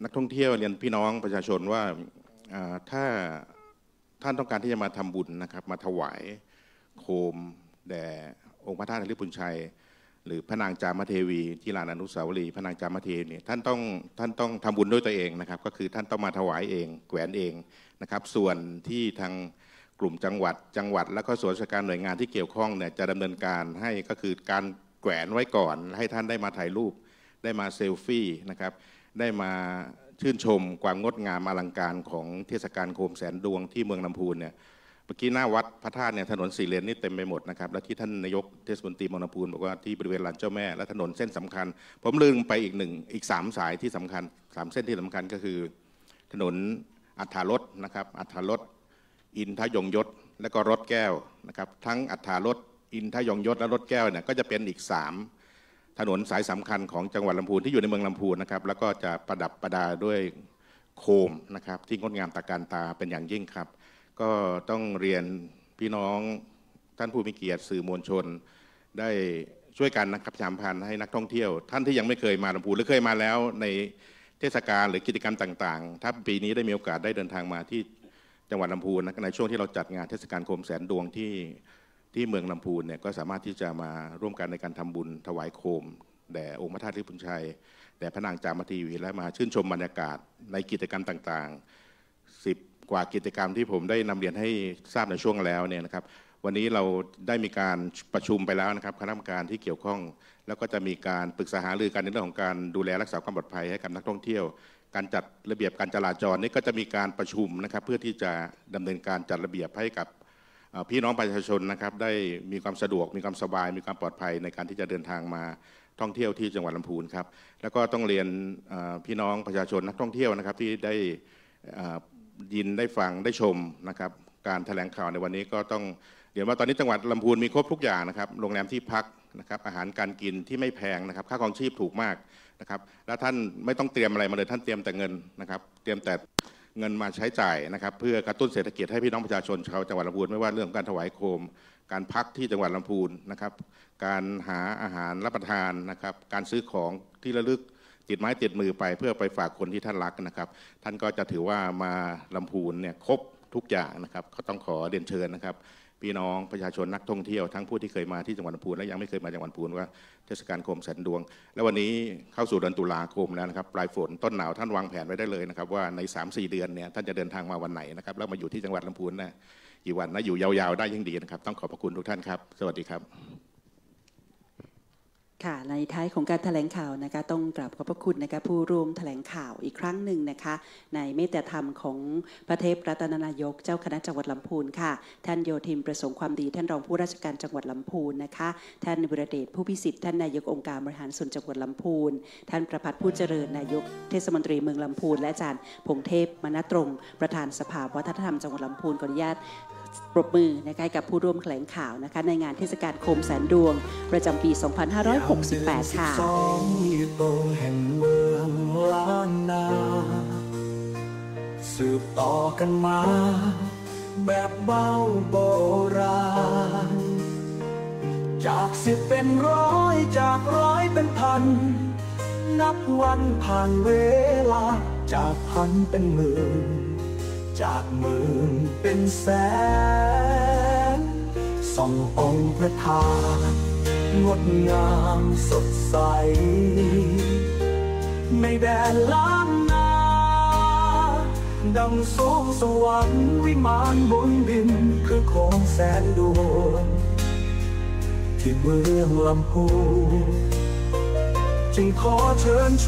นักท่องเที่ยวเรียนพี่น้องประชาชนว่าถ้าท่านต้องการที่จะมาทำบุญนะครับมาถวายโคมแด่องค์พระธาตุนฤปุญชัยหรือพระนางจามเทวีที่ลานอนุสาวรีย์พระนางจามเทวีเนี่ยท่านต้องทำบุญด้วยตัวเองนะครับก็คือท่านต้องมาถวายเองแขวนเองนะครับส่วนที่ทางกลุ่มจังหวัดแล้วก็ส่วนราชการหน่วยงานที่เกี่ยวข้องเนี่ยจะดำเนินการให้ก็คือการแขวนไว้ก่อนให้ท่านได้มาถ่ายรูปได้มาเซลฟี่นะครับได้มาชื่นชมความงดงามอลังการของเทศกาลโคมแสนดวงที่เมืองลำพูนเนี่ยเมื่อกี้หน้าวัดพระธาตุเนี่ยถนน4 เลนนี่เต็มไปหมดนะครับและที่ท่านนายกเทศมนตรีเมืองลำพูนบอกว่าที่บริเวณลานเจ้าแม่และถนนเส้นสำคัญผมลืมไปอีก3 สายที่สำคัญ3 เส้นที่สำคัญก็คือถนนอัฏฐารสนะครับอัฏฐารสอินทยงยศและก็รถแก้วนะครับทั้งอัฏฐารสอินทยงยศและรถแก้วเนี่ยก็จะเป็นอีก3 ถนนสายสำคัญของจังหวัดลำพูนที่อยู่ในเมืองลำพูนนะครับแล้วก็จะประดับประดาด้วยโคมนะครับที่งดงามตระการตาเป็นอย่างยิ่งครับก็ต้องเรียนพี่น้องท่านผู้มีเกียรติสื่อมวลชนได้ช่วยกันนะครับประชาสัมพันธ์ให้นักท่องเที่ยวท่านที่ยังไม่เคยมาลำพูนหรือเคยมาแล้วในเทศกาลหรือกิจกรรมต่างๆถ้าปีนี้ได้มีโอกาสได้เดินทางมาที่จังหวัดลำพูนในช่วงที่เราจัดงานเทศกาลโคมแสนดวงที่เมืองลำพูนเนี่ยก็สามารถที่จะมาร่วมกันในการทำบุญถวายโคมแด่องค์พระธาตุนฤปุญชัยแด่พระนางจามเทวีและมาชื่นชมบรรยากาศในกิจกรรมต่างๆ10 กว่ากิจกรรมที่ผมได้นำเรียนให้ทราบในช่วงแล้วเนี่ยนะครับวันนี้เราได้มีการประชุมไปแล้วนะครับคณะกรรมการที่เกี่ยวข้องแล้วก็จะมีการปรึกษาหารือกันในเรื่องของการดูแลรักษาความปลอดภัยให้กับนักท่องเที่ยวการจัดระเบียบการจราจรนี่ก็จะมีการประชุมนะครับเพื่อที่จะดำเนินการจัดระเบียบให้กับพี่น้องประชาชนนะครับได้มีความสะดวกมีความสบายมีความปลอดภัยในการที่จะเดินทางมาท่องเที่ยวที่จังหวัดลำพูนครับแล้วก็ต้องเรียนพี่น้องประชาชนนักท่องเที่ยวนะครับที่ได้ยินได้ฟังได้ชมนะครับการแถลงข่าวในวันนี้ก็ต้องเรียนว่าตอนนี้จังหวัดลำพูนมีครบทุกอย่างนะครับโรงแรมที่พักนะครับอาหารการกินที่ไม่แพงนะครับค่าครองชีพถูกมากนะครับและท่านไม่ต้องเตรียมอะไรมาเลยท่านเตรียมแต่เงินนะครับเตรียมแต่เงินมาใช้จ่ายนะครับเพื่อกระตุ้นเศรษฐกิจให้พี่น้องประชาชนชาวจังหวัดลำพูนไม่ว่าเรื่องการถวายโคมการพักที่จังหวัดลำพูนนะครับการหาอาหารรับประทานนะครับการซื้อของที่ระลึกติดไม้ติดมือไปเพื่อไปฝากคนที่ท่านรักนะครับท่านก็จะถือว่ามาลำพูนเนี่ยครบทุกอย่างนะครับก็ต้องขอเรียนเชิญนะครับ พี่น้องประชาชนนักท่องเที่ยวทั้งผู้ที่เคยมาที่จังหวัดลำพูนและยังไม่เคยมาจังหวัดลำพูนว่าเทศกาลโคมแสนดวงและวันนี้เข้าสู่เดือนตุลาคมแล้วนะครับปลายฝนต้นหนาวท่านวางแผนไว้ได้เลยนะครับว่าใน 3-4 เดือนเนี่ยท่านจะเดินทางมาวันไหนนะครับแล้วมาอยู่ที่จังหวัดลำพูนนะกี่วันนะอยู่ยาวๆได้ยิ่งดีนะครับต้องขอบพระคุณทุกท่านครับสวัสดีครับค่ะในท้ายของการแถลงข่าวนะคะต้องกราบขอบพระคุณนะคะผู้ร่วมแถลงข่าวอีกครั้งหนึ่งนะคะในเมตตาธรรมของพระเทพรัตนนายกเจ้าคณะจังหวัดลำพูนค่ะท่านโยธินประสงค์ความดีท่านรองผู้ราชการจังหวัดลำพูนนะคะท่านวิรเดชผู้พิสิทธิ์ท่านนายกองค์การบริหารส่วนจังหวัดลำพูนท่านประภัสผู้เจริญนายกเทศมนตรีเมืองลำพูนและอาจารย์พงเทพมณตรงประธานสภาวัฒนธรรมจังหวัดลำพูนขออนุญาตปรบมือนะคะกับผู้ร่วมแถลงข่าวนะคะในงานเทศกาลโคมแสนดวงประจำปี 2568 ค่ะอยู่ตรงแห่งเมืองล้านนาสืบต่อกันมาแบบเบาโบราณจาก10เป็นร้อยจากร้อยเป็นพันนับวันผ่านเวลาจากพันเป็นหมื่นจากหมื่นเป็นแสนส่ององค์พระธาตุงดงามสดใสในแดนล้านนาดังสวงสวรรค์วิมานบนดินคือโคมแสนดวงที่เมืองลำพูนจึงขอเชิญช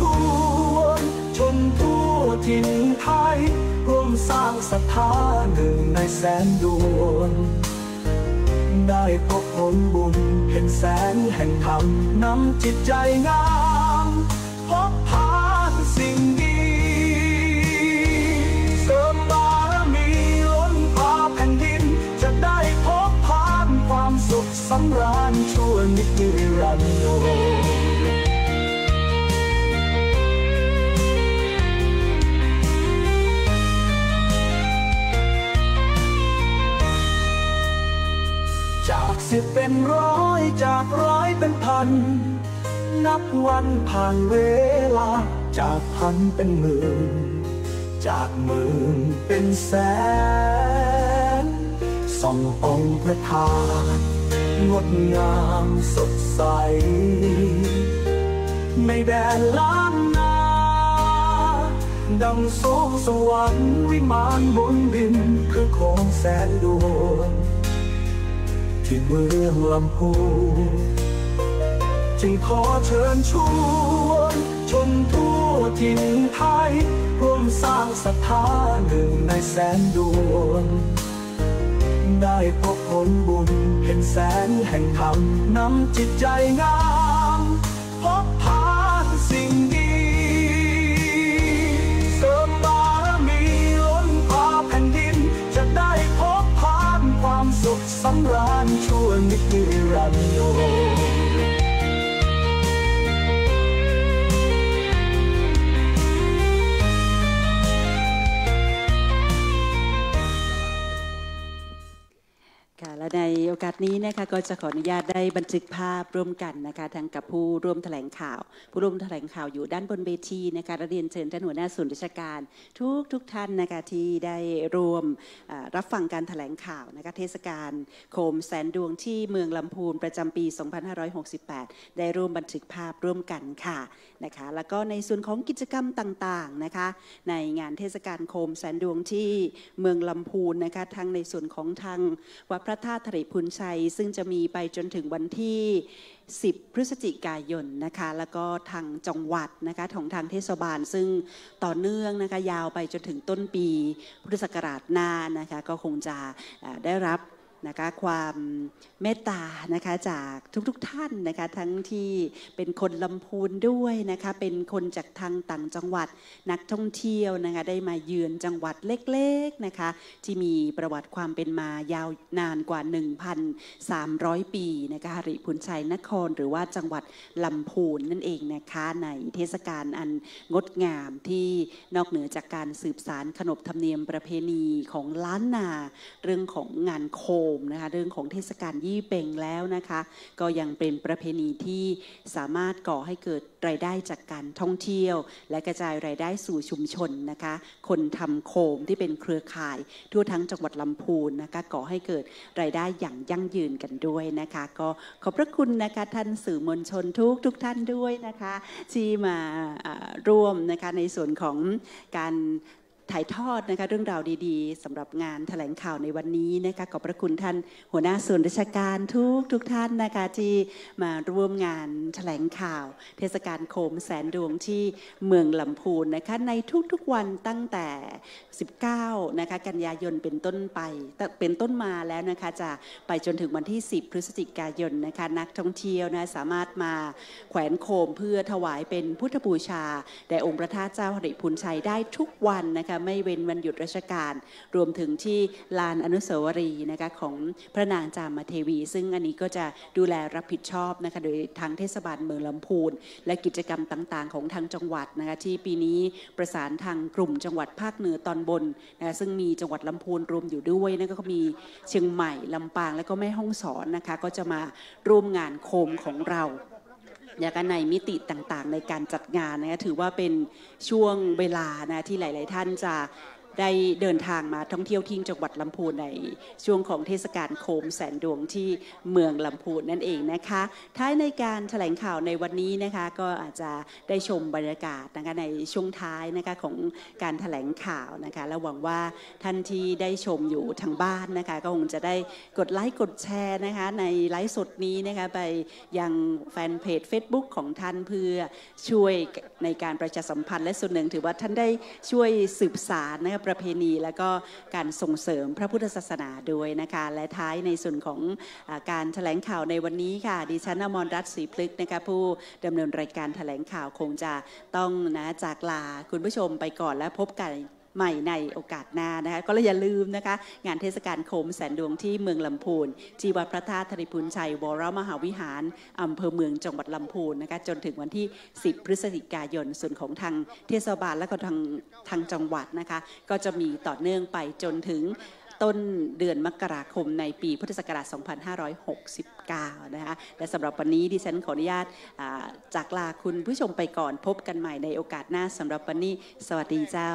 วนชนทั่วถิ่นไทยร่วมสร้างศรัทธาหนึ่งในแสนดวงได้พบผลบุญเห็นแสงแห่งธรรมนำจิตใจงามพบผ่านสิ่งดีเสริมบารมีล้นฟ้าแผ่นดินจะได้พบผ่านความสุขสำราญชั่วนิรันดร์จาก10เป็นร้อยจากร้อยเป็นพันนับวันผ่านเวลาจากพันเป็นหมื่นจากหมื่นเป็นแสนส่ององค์พระธาตุงดงามสดใสในแดนล้านนาดังสวงสวรรค์วิมานบนดินคือโคมแสนดวงที่เมืองลำพูนจึงขอเชิญชวนชนทั่วถิ่นไทยร่วมสร้างศรัทธาหนึ่งในแสนดวงได้พบผลบุญเห็นแสงแห่งธรรมนำจิตใจงามพบผ่านสิ่งดีเสริมบารมีล้นฟ้าแผ่นดินจะได้พบผ่านความสุขสำราญชั่วนิรันดร์และในโอกาสนี้นะคะก็จะขออนุญาตได้บันทึกภาพร่วมกันนะคะทั้งกับผู้ร่วมแถลงข่าวผู้ร่วมแถลงข่าวอยู่ด้านบนเวทีนะคะเรียนเชิญท่านหัวหน้าส่วนราชการทุกท่านนะคะที่ได้ร่วมรับฟังการแถลงข่าวนะคะเทศกาลโคมแสนดวงที่เมืองลำพูนประจำปี 2568 ได้ร่วมบันทึกภาพร่วมกันค่ะนะคะแล้วก็ในส่วนของกิจกรรมต่างๆนะคะในงานเทศกาลโคมแสนดวงที่เมืองลำพูนนะคะทั้งในส่วนของทางวัดพระธาตุธริพุนชัยซึ่งจะมีไปจนถึงวันที่10 พฤศจิกายนนะคะแล้วก็ทางจังหวัดนะคะของทางเทศบาลซึ่งต่อเนื่องนะคะยาวไปจนถึงต้นปีพุทธศักราชหน้านะคะก็คงจะได้รับนะคะความเมตตานะคะจากทุกท่านนะคะทั้งที่เป็นคนลำพูนด้วยนะคะเป็นคนจากทางต่างจังหวัดนักท่องเที่ยวนะคะได้มาเยือนจังหวัดเล็กๆนะคะที่มีประวัติความเป็นมายาวนานกว่า 1,300 ปีนะคะหริพุนชัยนครหรือว่าจังหวัดลำพูนนั่นเองนะคะในเทศกาลอันงดงามที่นอกเหนือจากการสืบสานขนบธรรมเนียมประเพณีของล้านนาเรื่องของงานโคม มนะคะเรื่องของเทศกาลยี่เป่งแล้วนะคะก็ยังเป็นประเพณีที่สามารถก่อให้เกิดรายได้จากการท่องเที่ยวและกระจายรายได้สู่ชุมชนนะคะคนทำโคมที่เป็นเครือข่ายทั่วทั้งจังหวัดลำพูนนะคะก่อให้เกิดรายได้อย่างยั่งยืนกันด้วยนะคะก็ขอบพระคุณนะคะท่านสื่อมวลชนทุกท่านด้วยนะคะที่มาร่วมนะคะในส่วนของการถ่ายทอดนะคะเรื่องราวดีๆสำหรับงานแถลงข่าวในวันนี้นะคะขอบพระคุณท่านหัวหน้าส่วนราชการทุกท่านนะคะที่มาร่วมงานแถลงข่าวเทศกาลโคมแสนดวงที่เมืองลำพูนนะคะในทุกๆวันตั้งแต่19นะคะกันยายนเป็นต้นไปเป็นต้นมาแล้วนะคะจะไปจนถึงวันที่10พฤศจิกายนนะคะนักท่องเที่ยวนะสามารถมาแขวนโคมเพื่อถวายเป็นพุทธบูชาแด่องค์พระธาตุเจ้าหริพูนชัยได้ทุกวันนะคะไม่เว้นวันหยุดราชการรวมถึงที่ลานอนุสาวรีย์นะคะของพระนางจามเทวีซึ่งอันนี้ก็จะดูแลรับผิดชอบนะคะโดยทางเทศบาลเมืองลำพูนและกิจกรรมต่างๆของทางจังหวัดนะคะที่ปีนี้ประสานทางกลุ่มจังหวัดภาคเหนือตอนบนนะคะซึ่งมีจังหวัดลำพูนรวมอยู่ด้วยนั่นก็มีเชียงใหม่ลำปางและก็แม่ฮ่องสอนนะคะก็จะมาร่วมงานโคมของเราอย่างในมิติต่างๆในการจัดงานนะถือว่าเป็นช่วงเวลานะที่หลายๆท่านจะได้เดินทางมาท่องเที่ยวที่จังหวัดลำพูนในช่วงของเทศกาลโคมแสนดวงที่เมืองลำพูนนั่นเองนะคะท้ายในการแถลงข่าวในวันนี้นะคะก็อาจจะได้ชมบรรยากาศนะคะในช่วงท้ายนะคะของการแถลงข่าวนะคะและหวังว่าท่านที่ได้ชมอยู่ทางบ้านนะคะก็คงจะได้กดไลค์กดแชร์นะคะในไลฟ์สดนี้นะคะไปยังแฟนเพจ Facebook ของท่านเพื่อช่วยในการประชาสัมพันธ์และส่วนหนึ่งถือว่าท่านได้ช่วยสืบสานนะคะประเพณีและก็การส่งเสริมพระพุทธศาสนาด้วยนะคะและท้ายในส่วนของการแถลงข่าวในวันนี้ค่ะดิฉันอมรรัตน์ศรีพฤกษ์นะคะผู้ดำเนินรายการแถลงข่าวคงจะต้องจากลาคุณผู้ชมไปก่อนและพบกันใหม่ในโอกาสหน้านะคะก็อย่าลืมนะคะงานเทศกาลโคมแสนดวงที่เมืองลำพูนที่วัดพระธาตุธริพูนชัยวรมหาวิหารอำเภอเมืองจังหวัดลำพูนนะคะจนถึงวันที่10พฤศจิกายนส่วนของทางเทศบาลและก็ทางจังหวัดนะคะก็จะมีต่อเนื่องไปจนถึงต้นเดือนมกราคมในปีพุทธศักราช 2569 นะคะและสำหรับวันนี้ดิฉันขออนุญาตจากลาคุณผู้ชมไปก่อนพบกันใหม่ในโอกาสหน้าสำหรับวันนี้สวัสดีเจ้า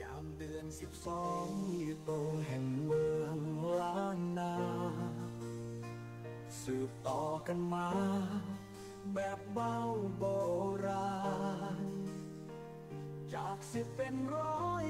ยามเดือน12อยู่ตรงแห่งเมืองล้านนาสืบต่อกันมาแบบเบาโบราณจาก10เป็นร้อย